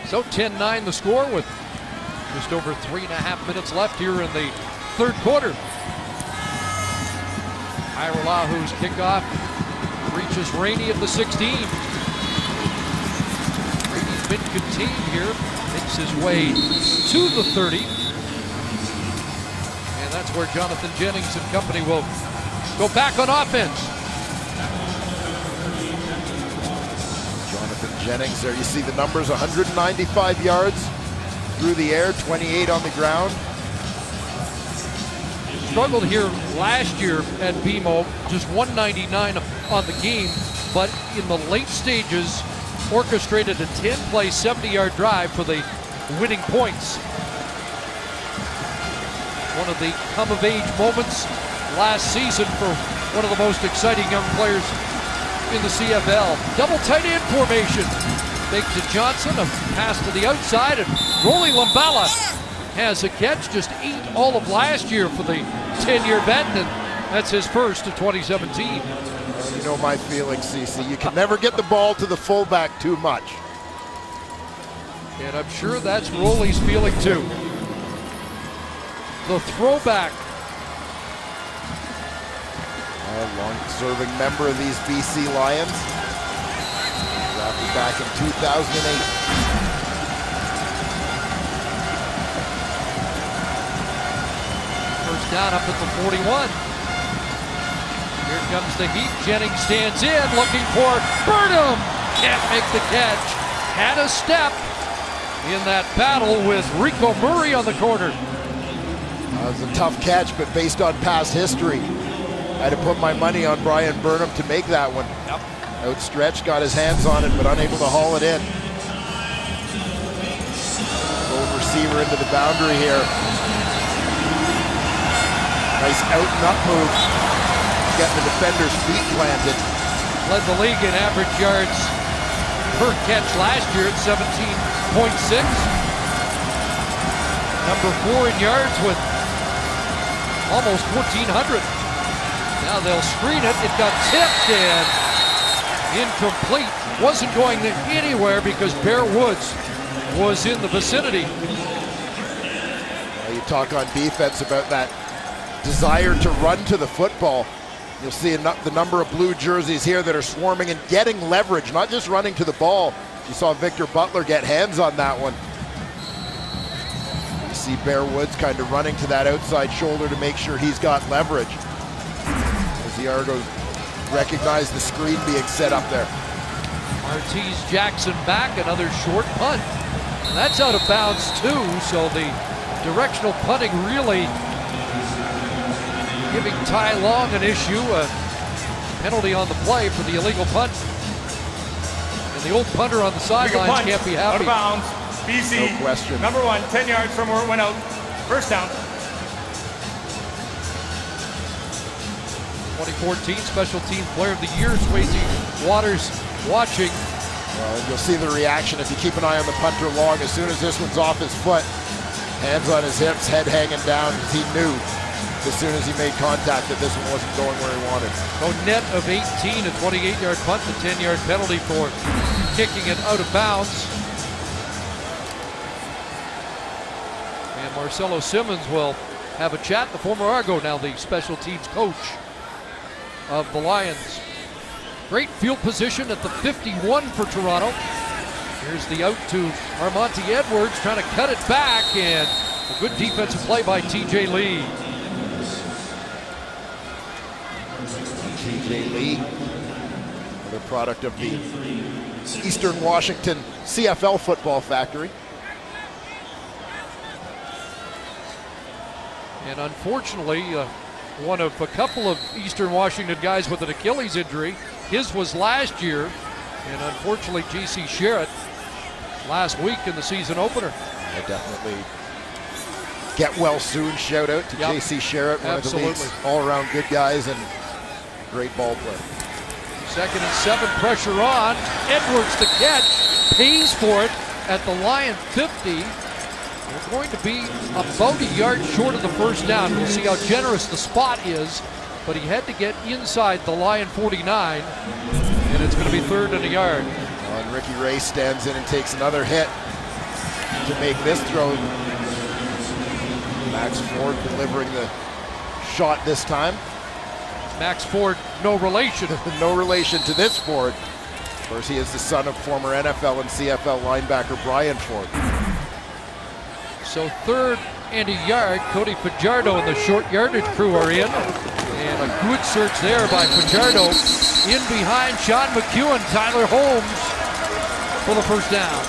So 10-9 the score with just over 3.5 minutes left here in the third quarter. Ira Lahu's kickoff reaches Rainey at the 16. Rainey's been contained here, makes his way to the 30. And that's where Jonathan Jennings and company will go back on offense. Jonathan Jennings, there you see the numbers, 195 yards through the air, 28 on the ground. struggled here last year at BMO, just 199 on the game, but in the late stages, orchestrated a 10-play, 70-yard drive for the winning points. One of the come-of-age moments last season for one of the most exciting young players in the CFL. Double tight end formation. Fake to Johnson, a pass to the outside, and Rolly Lumbala has a catch. Just 8 all of last year for the 10-year vet, and that's his first of 2017. Well, you know my feelings, CC. You can never get the ball to the fullback too much. And I'm sure that's Rolly's feeling too. The throwback. A long-serving member of these BC Lions. Drafted back in 2008. First down up at the 41. Here comes the heat. Jennings stands in, looking for Burnham. Can't make the catch. Had a step in that battle with Rico Murray on the corner. That was a tough catch, but based on past history, I had to put my money on Brian Burnham to make that one. Yep. Outstretched, got his hands on it, but unable to haul it in. Gold receiver into the boundary here. Nice out and up move. Getting the defender's feet planted. Led the league in average yards per catch last year at 17.6. Number 4 in yards with almost 1,400. Now they'll screen it. It got tipped and incomplete. Wasn't going anywhere because Bear Woods was in the vicinity. Well, you talk on defense about that desire to run to the football. You'll see the number of blue jerseys here that are swarming and getting leverage, not just running to the ball. You saw Victor Butler get hands on that one. You see Bear Woods kind of running to that outside shoulder to make sure he's got leverage. As the Argos recognize the screen being set up there. Martez Jackson back, another short punt. And that's out of bounds too, so the directional punting really giving Ty Long an issue, a penalty on the play for the illegal punt. And the old punter on the sidelines can't be happy. Out of bounds, BC, no question. number 1, 10 yards from where it went out. First down. 2014 Special Team Player of the Year, Swayze Waters watching. Well, you'll see the reaction if you keep an eye on the punter Long. As soon as this one's off his foot, hands on his hips, head hanging down, because he knew as soon as he made contact that this one wasn't going where he wanted. No net of 18, a 28-yard punt, a 10-yard penalty for kicking it out of bounds. And Marcelo Simmons will have a chat. The former Argo, now the special teams coach of the Lions. Great field position at the 51 for Toronto. Here's the out to Armonte Edwards, trying to cut it back, and a good defensive play by TJ Lee. TJ Lee, another product of the Eastern Washington CFL football factory. And unfortunately, one of a couple of Eastern Washington guys with an Achilles injury. His was last year, and unfortunately J.C. Sherritt last week in the season opener. I definitely get well soon shout out to J.C. Sherritt, one of the league's all-around good guys and great ball player. 2nd and 7, pressure on. Edwards the catch, pays for it at the Lion 50. They're going to be about a yard short of the first down. We'll see how generous the spot is, but he had to get inside the Lion 49, and it's going to be 3rd and a yard. And Ricky Ray stands in and takes another hit to make this throw. Max Ford delivering the shot this time. Max Ford, no relation. No relation to this Ford. Of course, he is the son of former NFL and CFL linebacker Brian Ford. So 3rd and a yard. Cody Fajardo and the short yardage crew are in. And a good search there by Fajardo. In behind Sean McEwen, Tyler Holmes for the first down.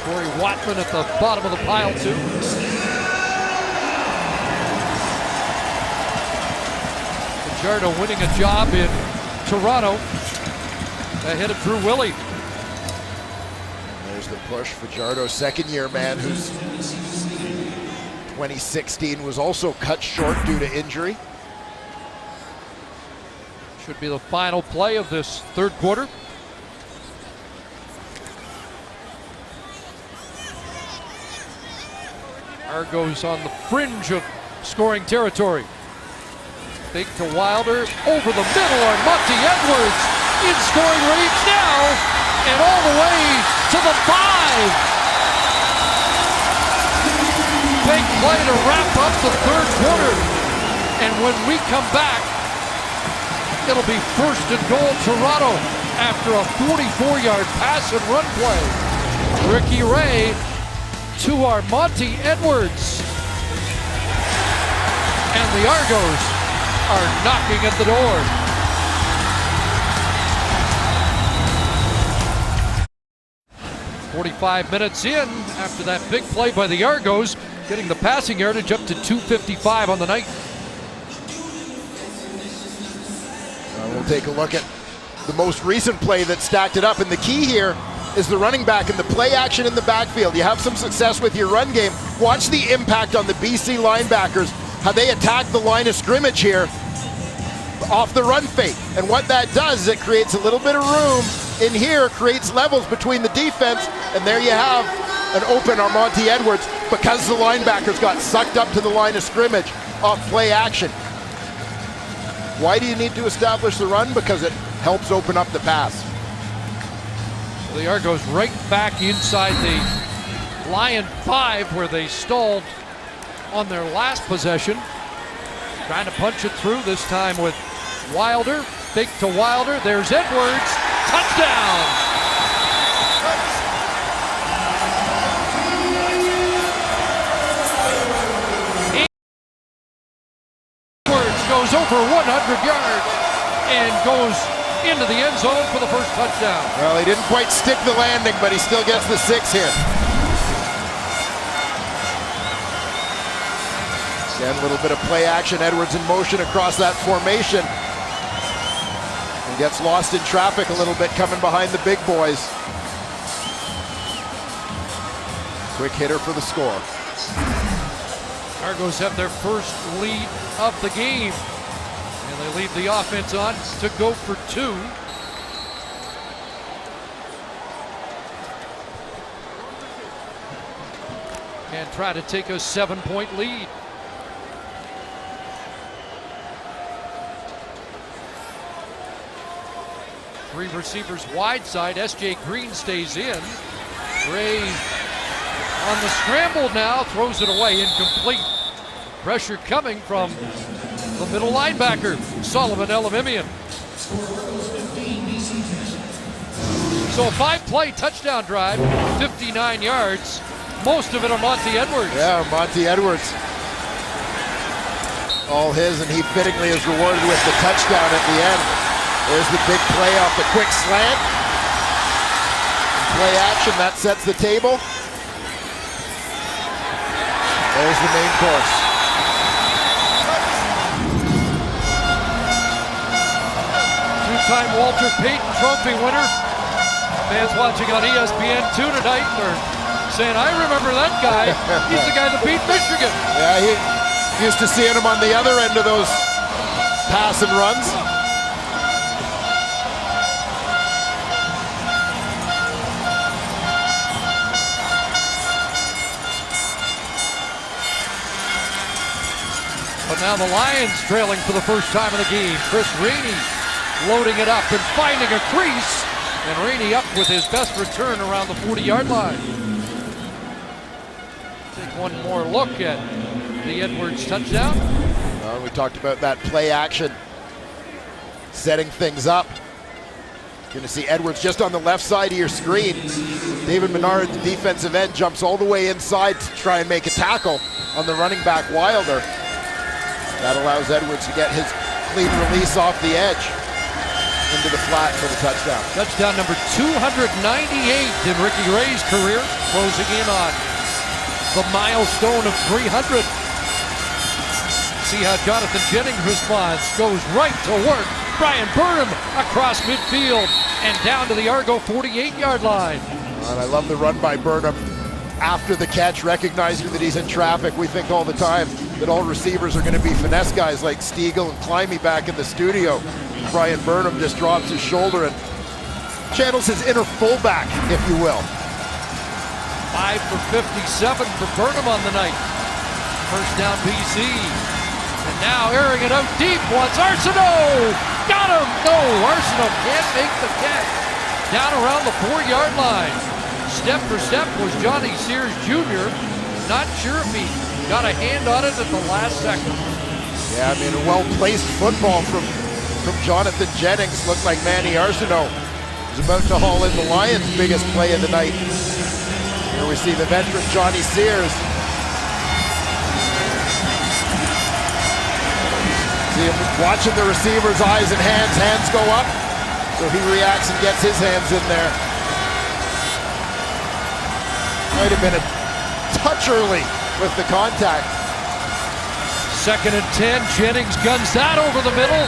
Corey Watman at the bottom of the pile too. Fajardo winning a job in Toronto ahead of Drew Willie. There's the push. Fajardo, second-year man who's 2016 was also cut short due to injury. Should be the final play of this third quarter. Argos on the fringe of scoring territory. Fake to Wilder, over the middle on Monty Edwards, in scoring range now, and all the way to the 5. Big play to wrap up the third quarter. And when we come back, it'll be first and goal Toronto after a 44-yard pass and run play. Ricky Ray to our Monty Edwards. And the Argos are knocking at the door. "45 minutes in after that big play by the Argos, getting the passing yardage up to 255 on the night. We'll take a look at the most recent play that stacked it up, and the key here is the running back and the play action in the backfield. You have some success with your run game. Watch the impact on the BC linebackers, how they attack the line of scrimmage here off the run fake. And what that does is it creates a little bit of room in here, creates levels between the defense, and there you have an open Monty Edwards because the linebackers got sucked up to the line of scrimmage off play action. Why do you need to establish the run? Because it helps open up the pass. The Argos right back inside the Lion 5 where they stalled on their last possession. Trying to punch it through, this time with Wilder. Fake to Wilder, there's Edwards. Touchdown! Edwards goes over 100 yards and goes into the end zone for the first touchdown. Well, he didn't quite stick the landing, but he still gets the 6 here. Again, a little bit of play action. Edwards in motion across that formation. And gets lost in traffic a little bit coming behind the big boys. Quick hitter for the score. Argos have their first lead of the game. And they leave the offense on to go for 2. And try to take a 7-point lead. Three receivers wide side. S.J. Green stays in. Ray on the scramble now, throws it away, incomplete. Pressure coming from the middle linebacker, Solomon Elamimian. So a 5-play touchdown drive, 59 yards, most of it on Monty Edwards. Yeah, Monty Edwards. All his, and he fittingly is rewarded with the touchdown at the end. There's the big play off the quick slant. Play action, that sets the table. There's the main course. Two-time Walter Payton Trophy winner. Fans watching on ESPN2 tonight are saying, I remember that guy. He's the guy that beat Michigan. Yeah, he used to seeing him on the other end of those pass and runs. But now the Lions trailing for the first time in the game. Chris Rainey loading it up and finding a crease. And Rainey up with his best return around the 40-yard line. Take one more look at the Edwards touchdown. We talked about that play action, setting things up. You're going to see Edwards just on the left side of your screen. David Menard, the defensive end, jumps all the way inside to try and make a tackle on the running back Wilder. That allows Edwards to get his clean release off the edge into the flat for the touchdown. Touchdown number 298 in Ricky Ray's career, closing in on the milestone of 300. see how Jonathan Jennings responds. Goes right to work. Brian Burnham across midfield and down to the Argo 48-yard line. And I love the run by Burnham after the catch, recognizing that he's in traffic. We think all the time that all receivers are going to be finesse guys like Stiegel and Climby back in the studio. Brian Burnham just drops his shoulder and channels his inner fullback, if you will. 5 for 57 for Burnham on the night. First down BC. And now airing it out deep. Wants Arsenault. Got him. No, Arsenault can't make the catch. Down around the 4-yard line. Step for step was Johnny Sears Jr. Not sure if he got a hand on it at the last second. Yeah, I mean, a well-placed football from Jonathan Jennings. Looked like Manny Arsenault was about to haul in the Lions' biggest play of the night. Here we see the veteran Johnny Sears. See him watching the receiver's eyes and hands go up. So he reacts and gets his hands in there. Might have been a touch early with the contact. 2nd and 10, Jennings guns that over the middle.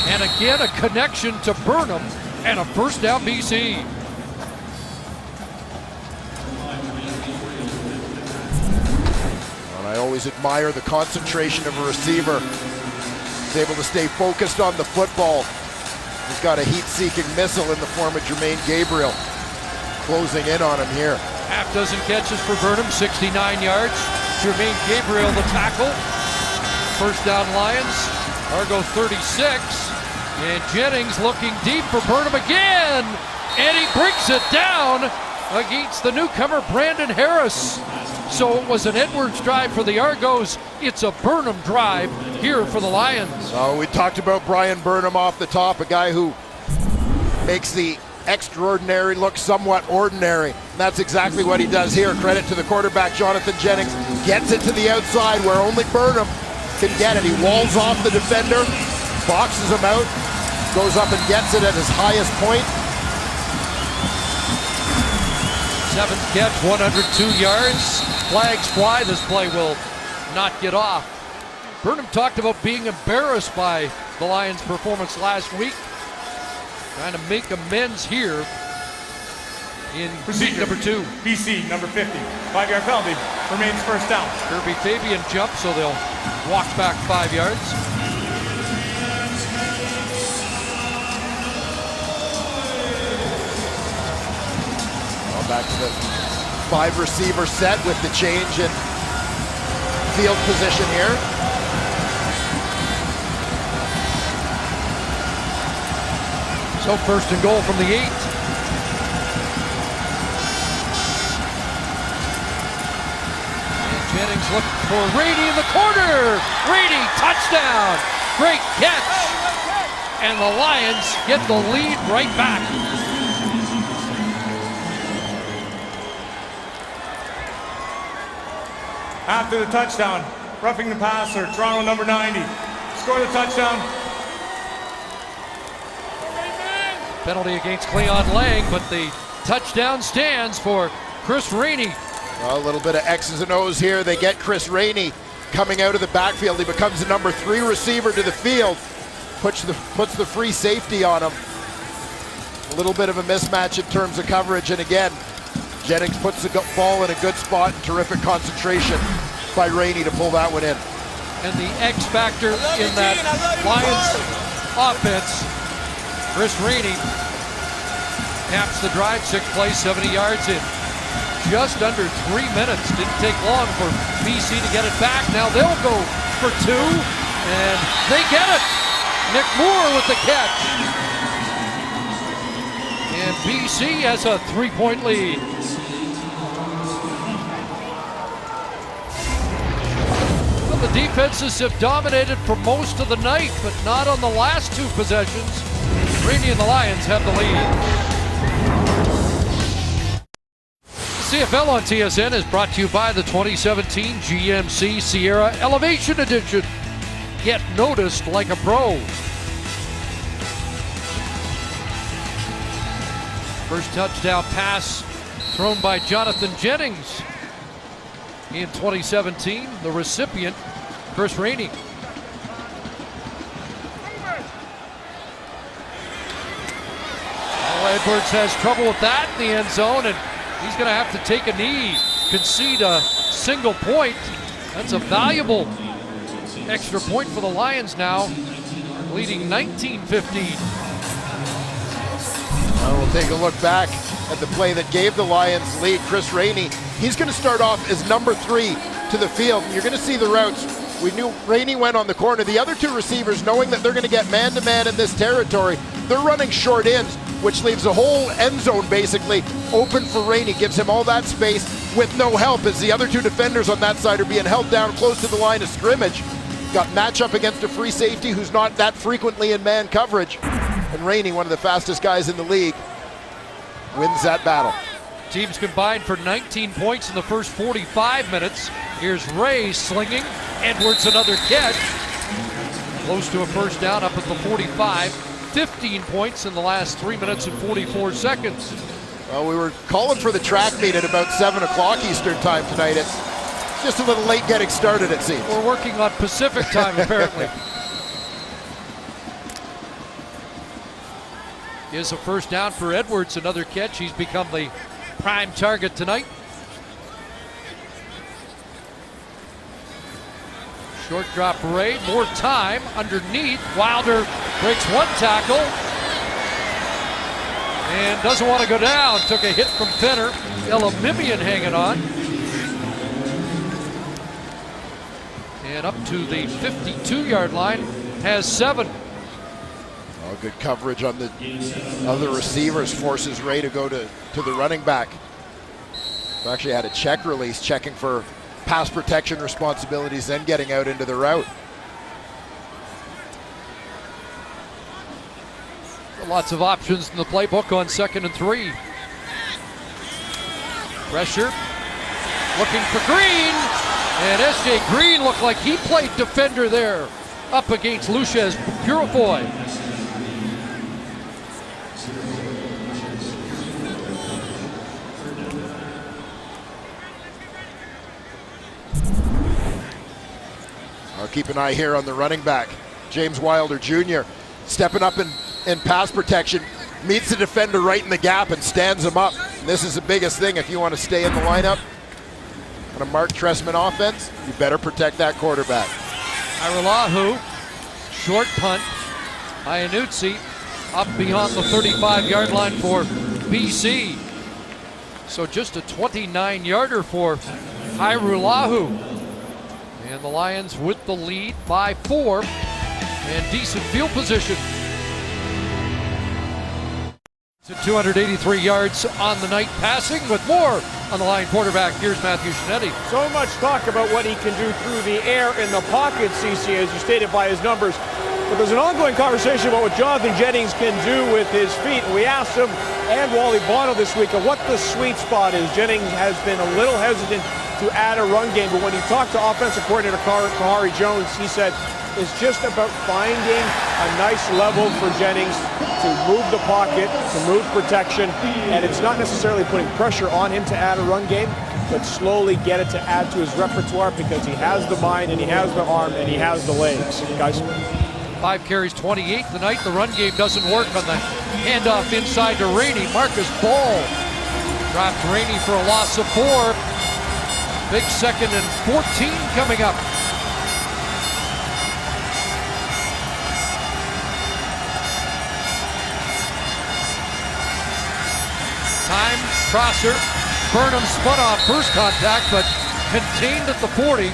And again, a connection to Burnham and a first down BC. And I always admire the concentration of a receiver. He's able to stay focused on the football. He's got a heat-seeking missile in the form of Jermaine Gabriel closing in on him here. Half dozen catches for Burnham, 69 yards. Jermaine Gabriel the tackle. First down Lions. Argo 36. And Jennings looking deep for Burnham again. And he brings it down against the newcomer Brandon Harris. So it was an Edwards drive for the Argos. It's a Burnham drive here for the Lions. Oh, we talked about Brian Burnham off the top, a guy who makes the extraordinary look somewhat ordinary. And that's exactly what he does here. Credit to the quarterback, Jonathan Jennings. Gets it to the outside where only Burnham can get it. He walls off the defender, boxes him out, goes up and gets it at his highest point. 7th catch, 102 yards. Flags fly. This play will not get off. Burnham talked about being embarrassed by the Lions' performance last week. Trying to make amends here in Procedure. number 2. BC, number 50. 5-yard penalty. Remains first down. Kirby Fabian jump, so they'll walk back 5 yards. Back to the 5-receiver set with the change in field position here. So first and goal from the 8. And Jennings looking for Rainey in the corner. Rainey, touchdown. Great catch. And the Lions get the lead right back. After the touchdown, roughing the passer, Toronto number 90. Score the touchdown. Penalty against Cleon Lang, but the touchdown stands for Chris Rainey. Well, a little bit of X's and O's here. They get Chris Rainey coming out of the backfield. He becomes the number 3 receiver to the field. Puts the free safety on him. A little bit of a mismatch in terms of coverage, and again, Jennings puts the ball in a good spot and terrific concentration by Rainey to pull that one in. And the X factor in that Lions offense, Chris Rainey caps the drive, 6 plays, 70 yards in just under 3 minutes. Didn't take long for BC to get it back. Now they'll go for 2, and they get it. Nick Moore with the catch. And BC has a 3-point lead. Well, the defenses have dominated for most of the night, but not on the last 2 possessions. Rainey and the Lions have the lead. CFL on TSN is brought to you by the 2017 GMC Sierra Elevation Edition. Get noticed like a pro. First touchdown pass thrown by Jonathan Jennings in 2017. The recipient, Chris Rainey. Edwards has trouble with that in the end zone, and he's going to have to take a knee, concede a single point. That's a valuable extra point for the Lions now, leading 19-15. We'll take a look back at the play that gave the Lions lead. Chris Rainey, he's going to start off as number 3 to the field. And you're going to see the routes. We knew Rainey went on the corner. The other 2 receivers, knowing that they're going to get man-to-man in this territory, they're running short ends, which leaves the whole end zone basically open for Rainey. Gives him all that space with no help, as the other 2 defenders on that side are being held down close to the line of scrimmage. Got matchup against a free safety who's not that frequently in man coverage. And Rainey, one of the fastest guys in the league, wins that battle. Teams combined for 19 points in the first 45 minutes. Here's Ray slinging. Edwards another catch. Close to a first down up at the 45. 15 points in the last 3 minutes and 44 seconds. Well, we were calling for the track meet at about 7 o'clock Eastern time tonight. It's just a little late getting started, it seems. We're working on Pacific time, apparently. Is a first down for Edwards, another catch. He's become the prime target tonight. Short drop Ray, more time underneath. Wilder breaks one tackle and doesn't want to go down. Took a hit from Fenner. Elamimian hanging on. And up to the 52-yard line, has 7. Oh, good coverage on the other receivers, forces Ray to go to the running back. Who actually had a check release, checking for pass protection responsibilities, then getting out into the route. Lots of options in the playbook on 2nd and 3. Pressure, looking for Green, and S.J. Green looked like he played defender there, up against Lucius Purifoy. I'll keep an eye here on the running back, James Wilder Jr. stepping up in pass protection, meets the defender right in the gap and stands him up. And this is the biggest thing if you want to stay in the lineup. On a Mark Trestman offense, you better protect that quarterback. Iralahu, short punt. Iannuzzi up beyond the 35-yard line for BC. So just a 29-yarder for Iralahu. And the Lions with the lead by 4 and decent field position. To 283 yards on the night passing, with more on the line. Quarterback, here's Matthew Shinetti. So much talk about what he can do through the air in the pocket, CC, as you stated by his numbers. But there's an ongoing conversation about what Jonathan Jennings can do with his feet. And we asked him and Wally Bono this week of what the sweet spot is. Jennings has been a little hesitant to add a run game, but when he talked to offensive coordinator Kahari Jones, he said it's just about finding a nice level for Jennings to move the pocket, to move protection, and it's not necessarily putting pressure on him to add a run game, but slowly get it to add to his repertoire, because he has the mind and he has the arm and he has the legs. Guys. 5 carries, 28 tonight. The run game doesn't work on the handoff inside to Rainey. Marcus Ball dropped Rainey for a loss of 4. Big 2nd and 14 coming up. Time, crosser. Burnham spun off first contact, but contained at the 40.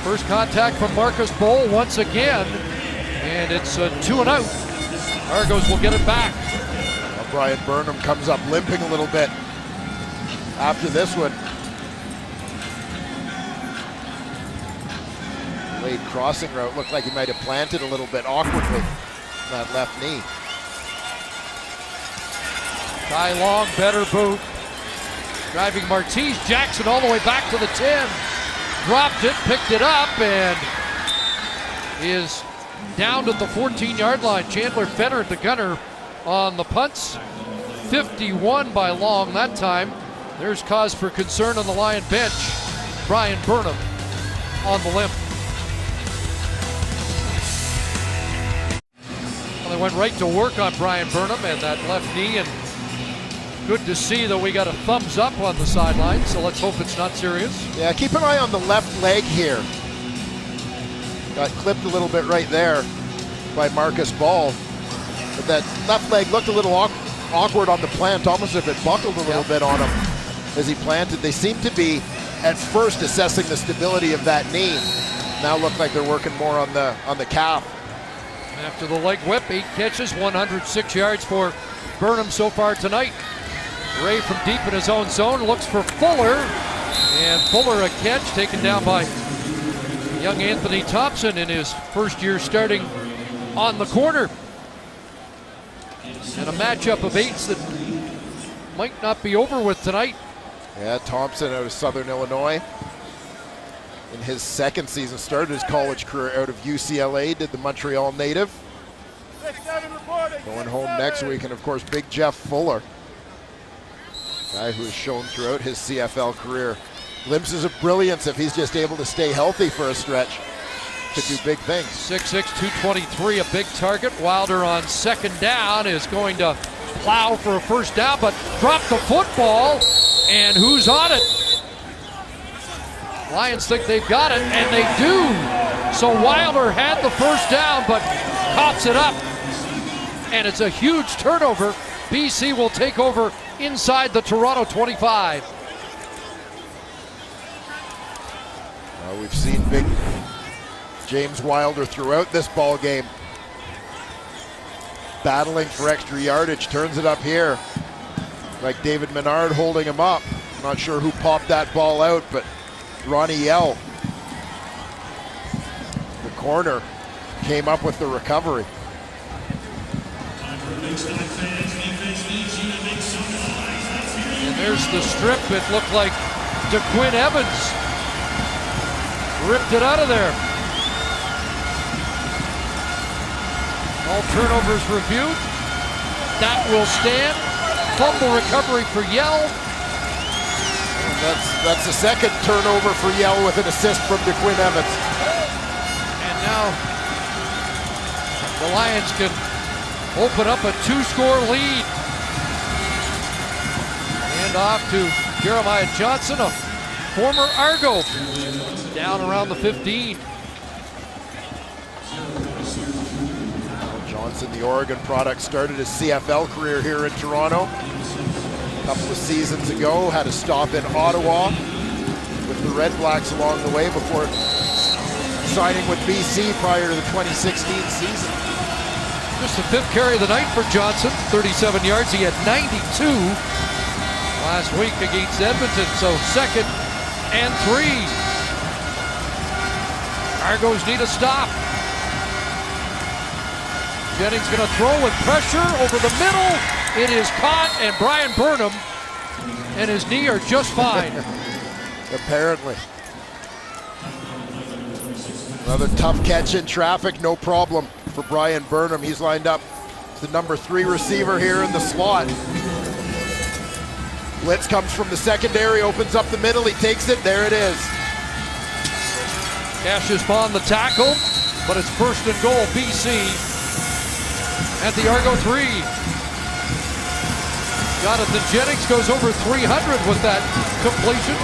First contact from Marcus Bowl once again, and it's a 2 and out. Argos will get it back. Well, Brian Burnham comes up limping a little bit after this one. Late crossing route, looked like he might have planted a little bit awkwardly that left knee. Ty Long, better boot. Driving Martese Jackson all the way back to the 10. Dropped it, picked it up, and is down at the 14-yard line. Chandler Fenner, the gunner, on the punts. 51 by Long that time. There's cause for concern on the Lion bench. Brian Burnham on the limp. Well, they went right to work on Brian Burnham, and that left knee, and Good to see that we got a thumbs up on the sideline, so let's hope it's not serious. Yeah, keep an eye on the left leg here. Got clipped a little bit right there by Marcus Ball. But that left leg looked a little awkward on the plant, almost as if it buckled a little bit on him as he planted. They seem to be, at first, assessing the stability of that knee. Now look like they're working more on the calf. After the leg whip, 8 catches, 106 yards for Burnham so far tonight. Ray from deep in his own zone looks for Fuller, and Fuller a catch taken down by young Anthony Thompson in his first year starting on the corner. And a matchup of 8s that might not be over with tonight. Yeah, Thompson out of Southern Illinois. In his second season, started his college career out of UCLA, did the Montreal native. Going home next week, and of course, Big Jeff Fuller. Guy who has shown throughout his CFL career glimpses of brilliance if he's just able to stay healthy for a stretch. Could do big things. 6'6", 223, a big target. Wilder on second down is going to plow for a first down, but drop the football, and who's on it? Lions think they've got it, and they do. So Wilder had the first down, but coughs it up, and it's a huge turnover. BC will take over inside the Toronto 25. We've seen big James Wilder throughout this ball game, battling for extra yardage. Turns it up here, like David Menard holding him up. Not sure who popped that ball out, but Ronnie Yell, the corner, came up with the recovery. And there's the strip. It looked like DeQuinn Evans ripped it out of there. All turnovers reviewed. That will stand. Fumble recovery for Yell. That's the second turnover for Yell with an assist from DeQuinn Evans. And now the Lions can open up a 2-score lead. And off to Jeremiah Johnson, a former Argo, down around the 15. Johnson, the Oregon product, started his CFL career here in Toronto. A couple of seasons ago, had a stop in Ottawa with the Red Blacks along the way before signing with BC prior to the 2016 season. Just the 5th carry of the night for Johnson, 37 yards. He had 92 last week against Edmonton, so 2nd and 3. Argos need a stop. Jennings going to throw with pressure over the middle. It is caught, and Brian Burnham and his knee are just fine. Apparently. Another tough catch in traffic, no problem for Brian Burnham. He's lined up as the number 3 receiver here in the slot. Blitz comes from the secondary, opens up the middle, he takes it, there it is. Cassius Bond the tackle, but it's 1st and goal, BC at the Argo 3. Jonathan Jennings goes over 300 with that completion.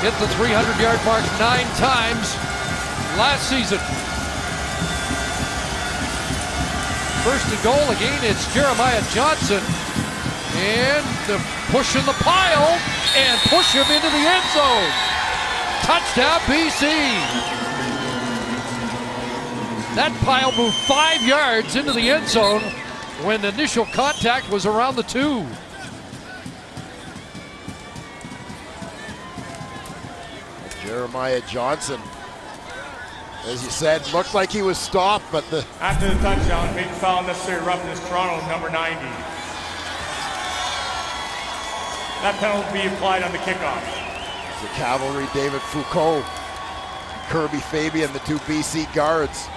Hit the 300-yard mark 9 times last season. 1st and goal again, it's Jeremiah Johnson. And the push in the pile, and push him into the end zone. Touchdown, BC. That pile moved 5 yards into the end zone when the initial contact was around the 2. Jeremiah Johnson, as you said, looked like he was stopped, but after the touchdown, big foul, necessary roughness, Toronto, number 90. That penalty will be applied on the kickoff. the cavalry, David Foucault, Kirby Fabian, the 2 BC guards,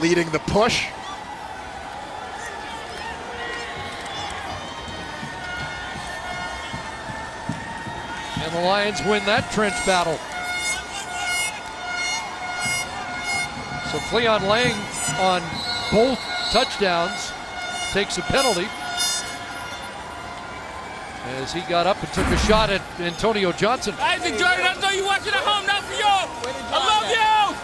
leading the push. And the Lions win that trench battle. So Cleon Lang on both touchdowns. takes a penalty as he got up and took a shot at Antonio Johnson. Isaac Jordan, I know you watching at home, not for y'all. I love you.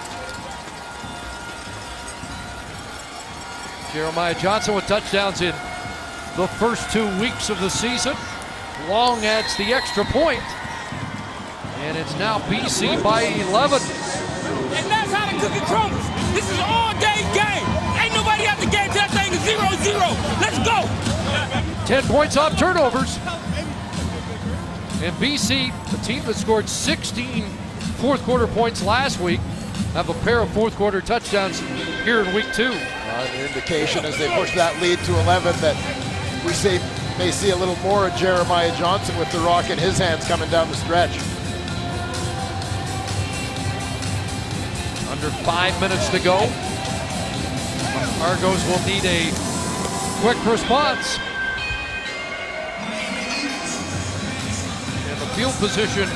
Jeremiah Johnson with touchdowns in the first 2 weeks of the season. Long adds the extra point, and it's now BC by 11. And that's how the cookie crumbles. This is an all-day game. Ain't nobody out the game till that thing is 0-0. Let's go. 10 points off turnovers. And BC, the team that scored 16 fourth quarter points last week, have a pair of fourth quarter touchdowns here in week 2. An indication as they push that lead to 11 that we may see a little more of Jeremiah Johnson with the rock in his hands coming down the stretch. Under 5 minutes to go. Argos will need a quick response. And the field position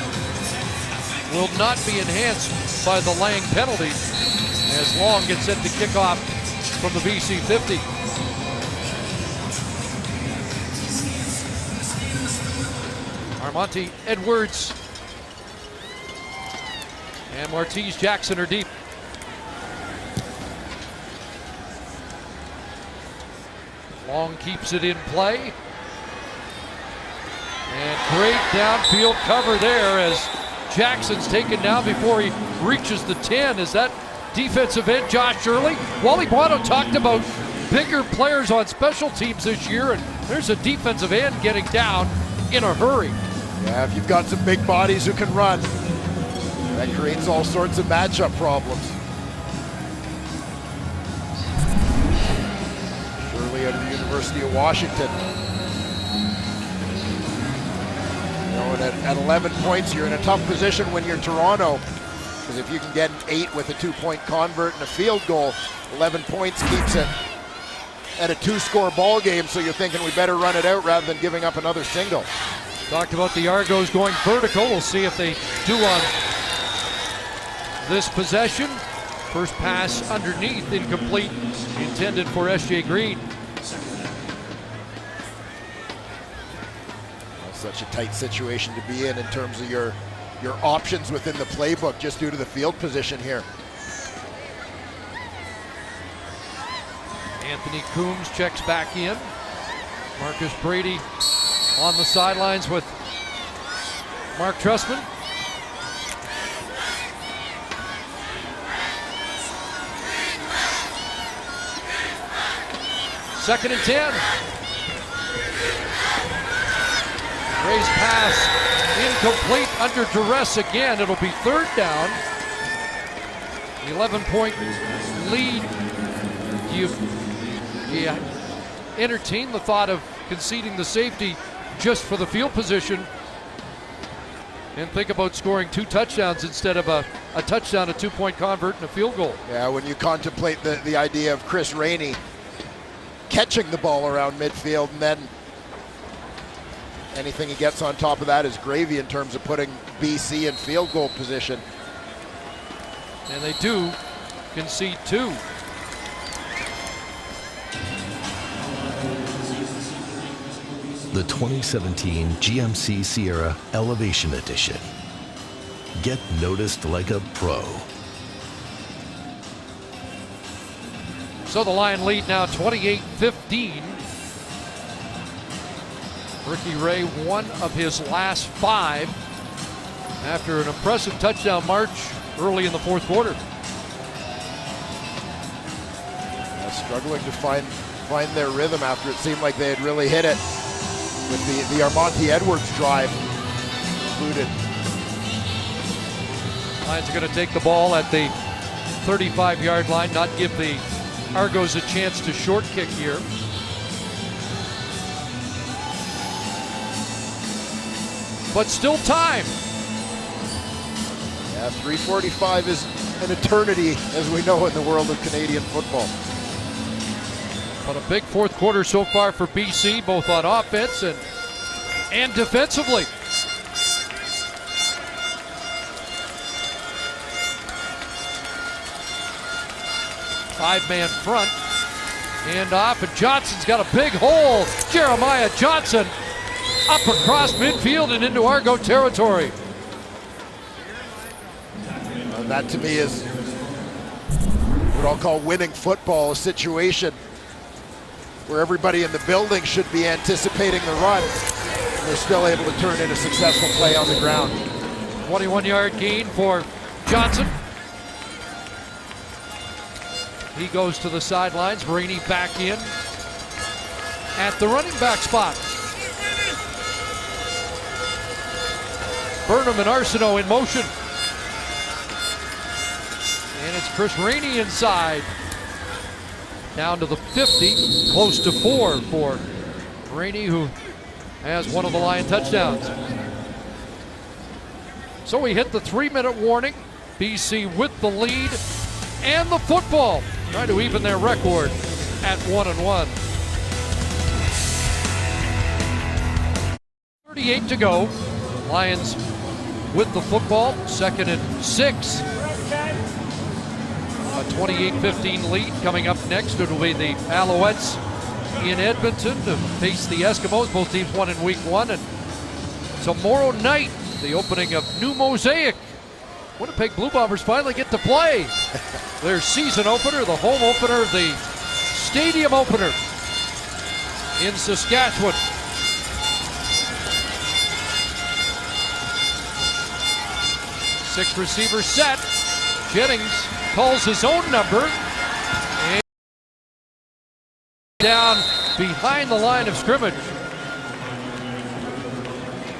will not be enhanced by the Lang penalty as Long gets set to kick off from the BC 50. Armonte Edwards and Martese Jackson are deep. Long keeps it in play. And great downfield cover there as Jackson's taken down before he reaches the 10. Is that defensive end Josh Early? Wally Bono talked about bigger players on special teams this year, and there's a defensive end getting down in a hurry. Yeah, if you've got some big bodies who can run, that creates all sorts of matchup problems. Surely out of the University of Washington. You know, and at 11 points, you're in a tough position when you're Toronto, because if you can get an 8 with a 2-point convert and a field goal, 11 points keeps it at a 2-score ball game, so you're thinking we better run it out rather than giving up another single. Talked about the Argos going vertical. We'll see if they do on this possession. First pass underneath, incomplete, intended for S.J. Green. That's such a tight situation to be in terms of your options within the playbook, just due to the field position here. Anthony Coombs checks back in. Marcus Brady on the sidelines with Mark Trustman. Second and 10. Ray's pass incomplete under duress again. It'll be third down. 11-point lead. You entertain the thought of conceding the safety just for the field position and think about scoring 2 touchdowns instead of a touchdown, a 2-point convert, and a field goal. Yeah, when you contemplate the idea of Chris Rainey catching the ball around midfield, and then anything he gets on top of that is gravy in terms of putting BC in field goal position. And they do concede 2. The 2017 GMC Sierra Elevation Edition. Get noticed like a pro. So the Lion lead now 28-15. Ricky Ray, one of his last 5 after an impressive touchdown march early in the fourth quarter. Struggling to find their rhythm after it seemed like they had really hit it with the Armonte Edwards drive included. Lions are going to take the ball at the 35-yard line, not give the Argos a chance to short kick here. But still time. Yeah, 3:45 is an eternity, as we know in the world of Canadian football. But a big fourth quarter so far for BC, both on offense and defensively. Five-man front. Hand off, and Johnson's got a big hole. Jeremiah Johnson up across midfield and into Argo territory. And that to me is what I'll call winning football, a situation where everybody in the building should be anticipating the run. And they're still able to turn in a successful play on the ground. 21-yard gain for Johnson. He goes to the sidelines. Rainey back in at the running back spot. Burnham and Arsenault in motion. And it's Chris Rainey inside. Down to the 50, close to 4 for Rainey, who has one of the Lion touchdowns. So we hit the 3-minute warning. BC with the lead and the football, trying to even their record at 1-1. 38 to go. Lions with the football, 2nd and 6. A 28-15 lead. Coming up next, it'll be the Alouettes in Edmonton to face the Eskimos. Both teams won in week 1. And tomorrow night, the opening of New Mosaic. Winnipeg Blue Bombers finally get to play their season opener, the home opener, the stadium opener in Saskatchewan. Six receivers set. Jennings calls his own number. And down behind the line of scrimmage.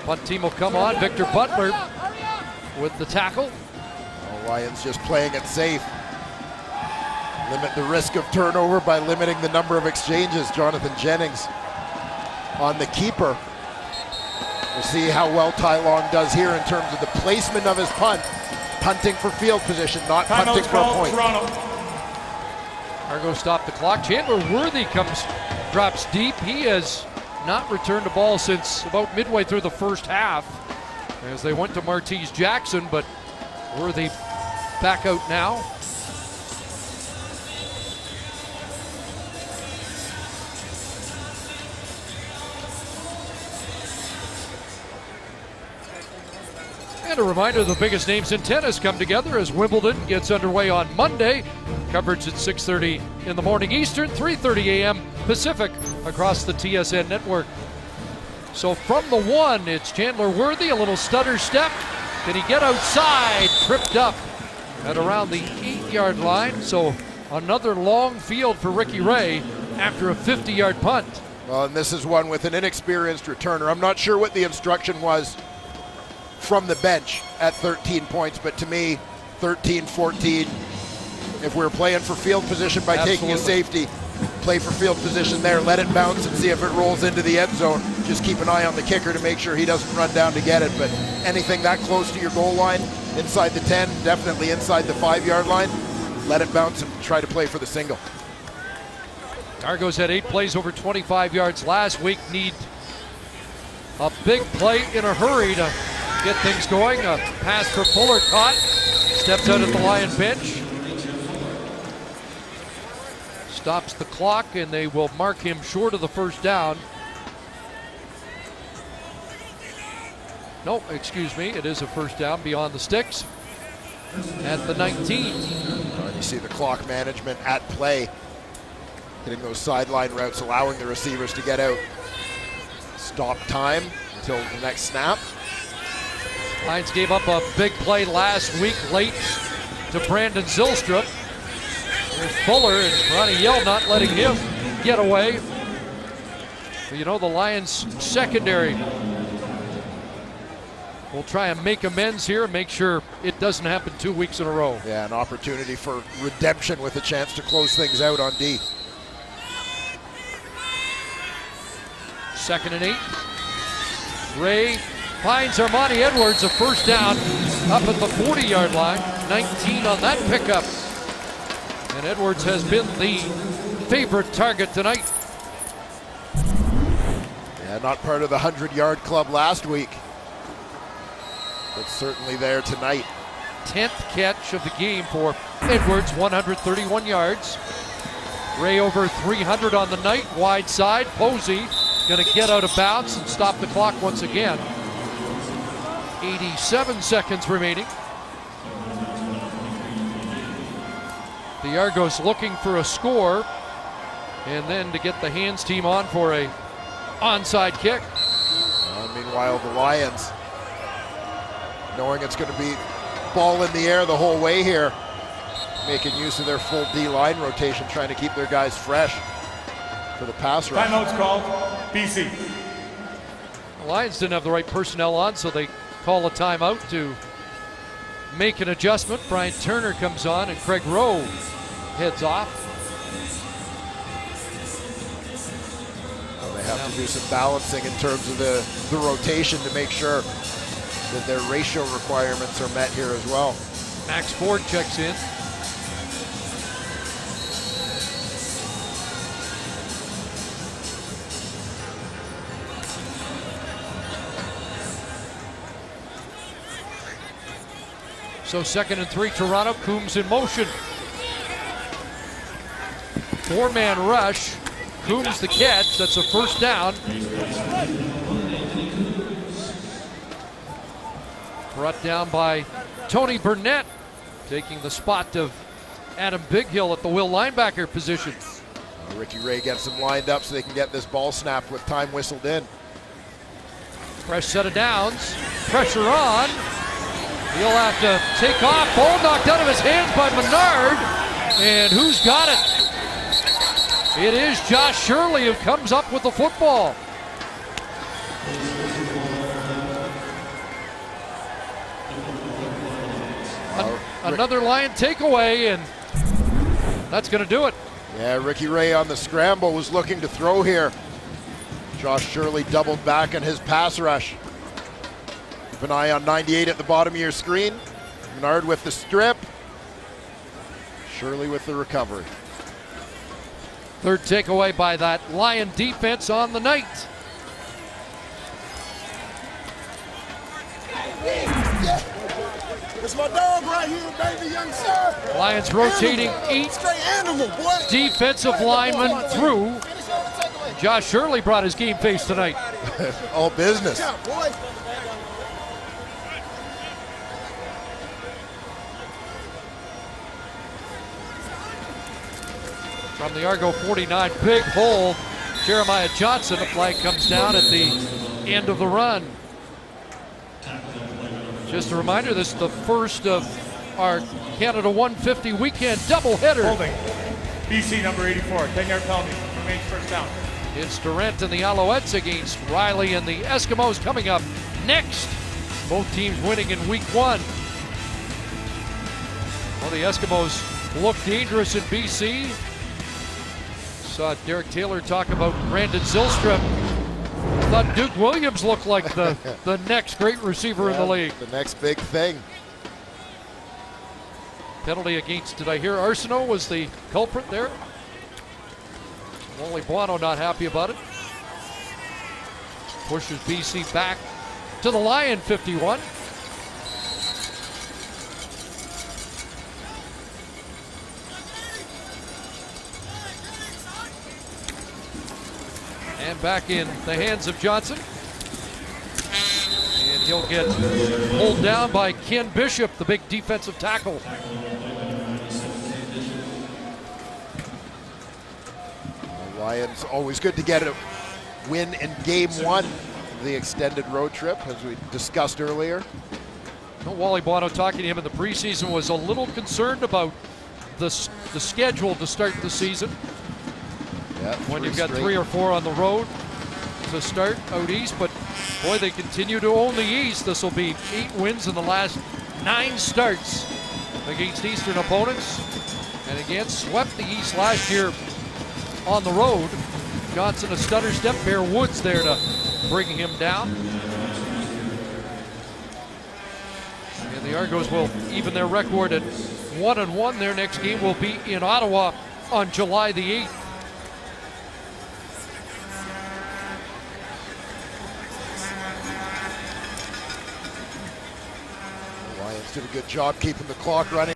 Punt team will come on. Victor Butler with the tackle. The Lions just playing it safe. Limit the risk of turnover by limiting the number of exchanges. Jonathan Jennings on the keeper. We'll see how well Ty Long does here in terms of the placement of his punt. Punting for field position, not punting for a point. Argo stop the clock. Chandler Worthy drops deep. He has not returned the ball since about midway through the first half as they went to Martese Jackson, but Worthy back out now. And a reminder, the biggest names in tennis come together as Wimbledon gets underway on Monday. Coverage at 6:30 in the morning Eastern, 3:30 a.m. Pacific across the TSN network. So from the 1, it's Chandler Worthy, a little stutter step. Can he get outside? Tripped up at around the 8-yard line. So another long field for Ricky Ray after a 50-yard punt. Well, and this is one with an inexperienced returner. I'm not sure what the instruction was from the bench at 13 points, but to me, 13, 14, if we're playing for field position by taking a safety, play for field position there, let it bounce and see if it rolls into the end zone. Just keep an eye on the kicker to make sure he doesn't run down to get it, but anything that close to your goal line, inside the 10, definitely inside the 5-yard line, let it bounce and try to play for the single. Argos had 8 plays over 25 yards last week, need a big play in a hurry to get things going. A pass for Fuller caught. Steps out at the Lion bench. Stops the clock, and they will mark him short of the first down. No, excuse me. It is a first down beyond the sticks at the 19. You see the clock management at play. Hitting those sideline routes, allowing the receivers to get out. Stop time until the next snap. Lions gave up a big play last week late to Brandon Zylstra. There's Fuller and Ronnie Yell not letting him get away. But you know, the Lions secondary will try and make amends here and make sure it doesn't happen 2 weeks in a row. Yeah, an opportunity for redemption with a chance to close things out on D. 2nd and 8. Ray finds Armani Edwards, a first down up at the 40-yard line. 19 on that pickup. And Edwards has been the favorite target tonight. Yeah, not part of the 100-yard club last week, but certainly there tonight. 10th catch of the game for Edwards, 131 yards. Ray over 300 on the night, wide side. Posey gonna get out of bounds and stop the clock once again. 87 seconds remaining. The Argos looking for a score, and then to get the hands team on for a onside kick. Meanwhile, the Lions, knowing it's going to be ball in the air the whole way here, making use of their full D-line rotation, trying to keep their guys fresh for the pass rush. Timeout's called. BC. The Lions didn't have the right personnel on, so they call a timeout to make an adjustment. Brian Turner comes on, and Craig Rowe heads off. They have to do some balancing in terms of the rotation to make sure that their ratio requirements are met here as well. Max Ford checks in. So 2nd and 3, Toronto. Coombs in motion. 4-man rush. Coombs the catch. That's a first down. Brought down by Tony Burnett, taking the spot of Adam Bighill at the will linebacker position. Ricky Ray gets them lined up so they can get this ball snapped with time whistled in. Fresh set of downs. Pressure on. He'll have to take off. Ball knocked out of his hands by Menard. And who's got it? It is Josh Shirley who comes up with the football. Another Lion takeaway, and that's going to do it. Yeah, Ricky Ray on the scramble was looking to throw here. Josh Shirley doubled back on his pass rush. Keep an eye on 98 at the bottom of your screen. Menard with the strip. Shirley with the recovery. Third takeaway by that Lion defense on the night. It's my dog right here, baby, young sir. Lions rotating animal. 8 Animal, boy. defensive linemen through. Josh Shirley brought his game face tonight. All business. Good job, boy. From the Argo 49, big hole. Jeremiah Johnson, a flag comes down at the end of the run. Just a reminder, this is the first of our Canada 150 weekend doubleheader. Holding. BC number 84. 10-yard penalty. Remains first down. It's Durant and the Alouettes against Riley and the Eskimos coming up next. Both teams winning in week 1. Well, the Eskimos look dangerous in BC. Saw Derek Taylor talk about Brandon Zylstra. Thought Duke Williams looked like the next great receiver in the league. The next big thing. Penalty against, did I hear Arsenault was the culprit there? Wally Buono not happy about it. Pushes BC back to the Lion 51. And back in the hands of Johnson. And he'll get pulled down by Ken Bishop, the big defensive tackle. The Lions, always good to get a win in game 1 of the extended road trip, as we discussed earlier. Well, Wally Buono, talking to him in the preseason, was a little concerned about the schedule to start the season. Yeah, when you've got 3 or 4 on the road to start out east, but boy, they continue to own the East. This will be 8 wins in the last 9 starts against Eastern opponents, and again swept the East last year on the road. Johnson a stutter step, Bear Woods there to bring him down, and the Argos will even their record at 1-1. Their next game will be in Ottawa on July the 8th. Lions did a good job keeping the clock running.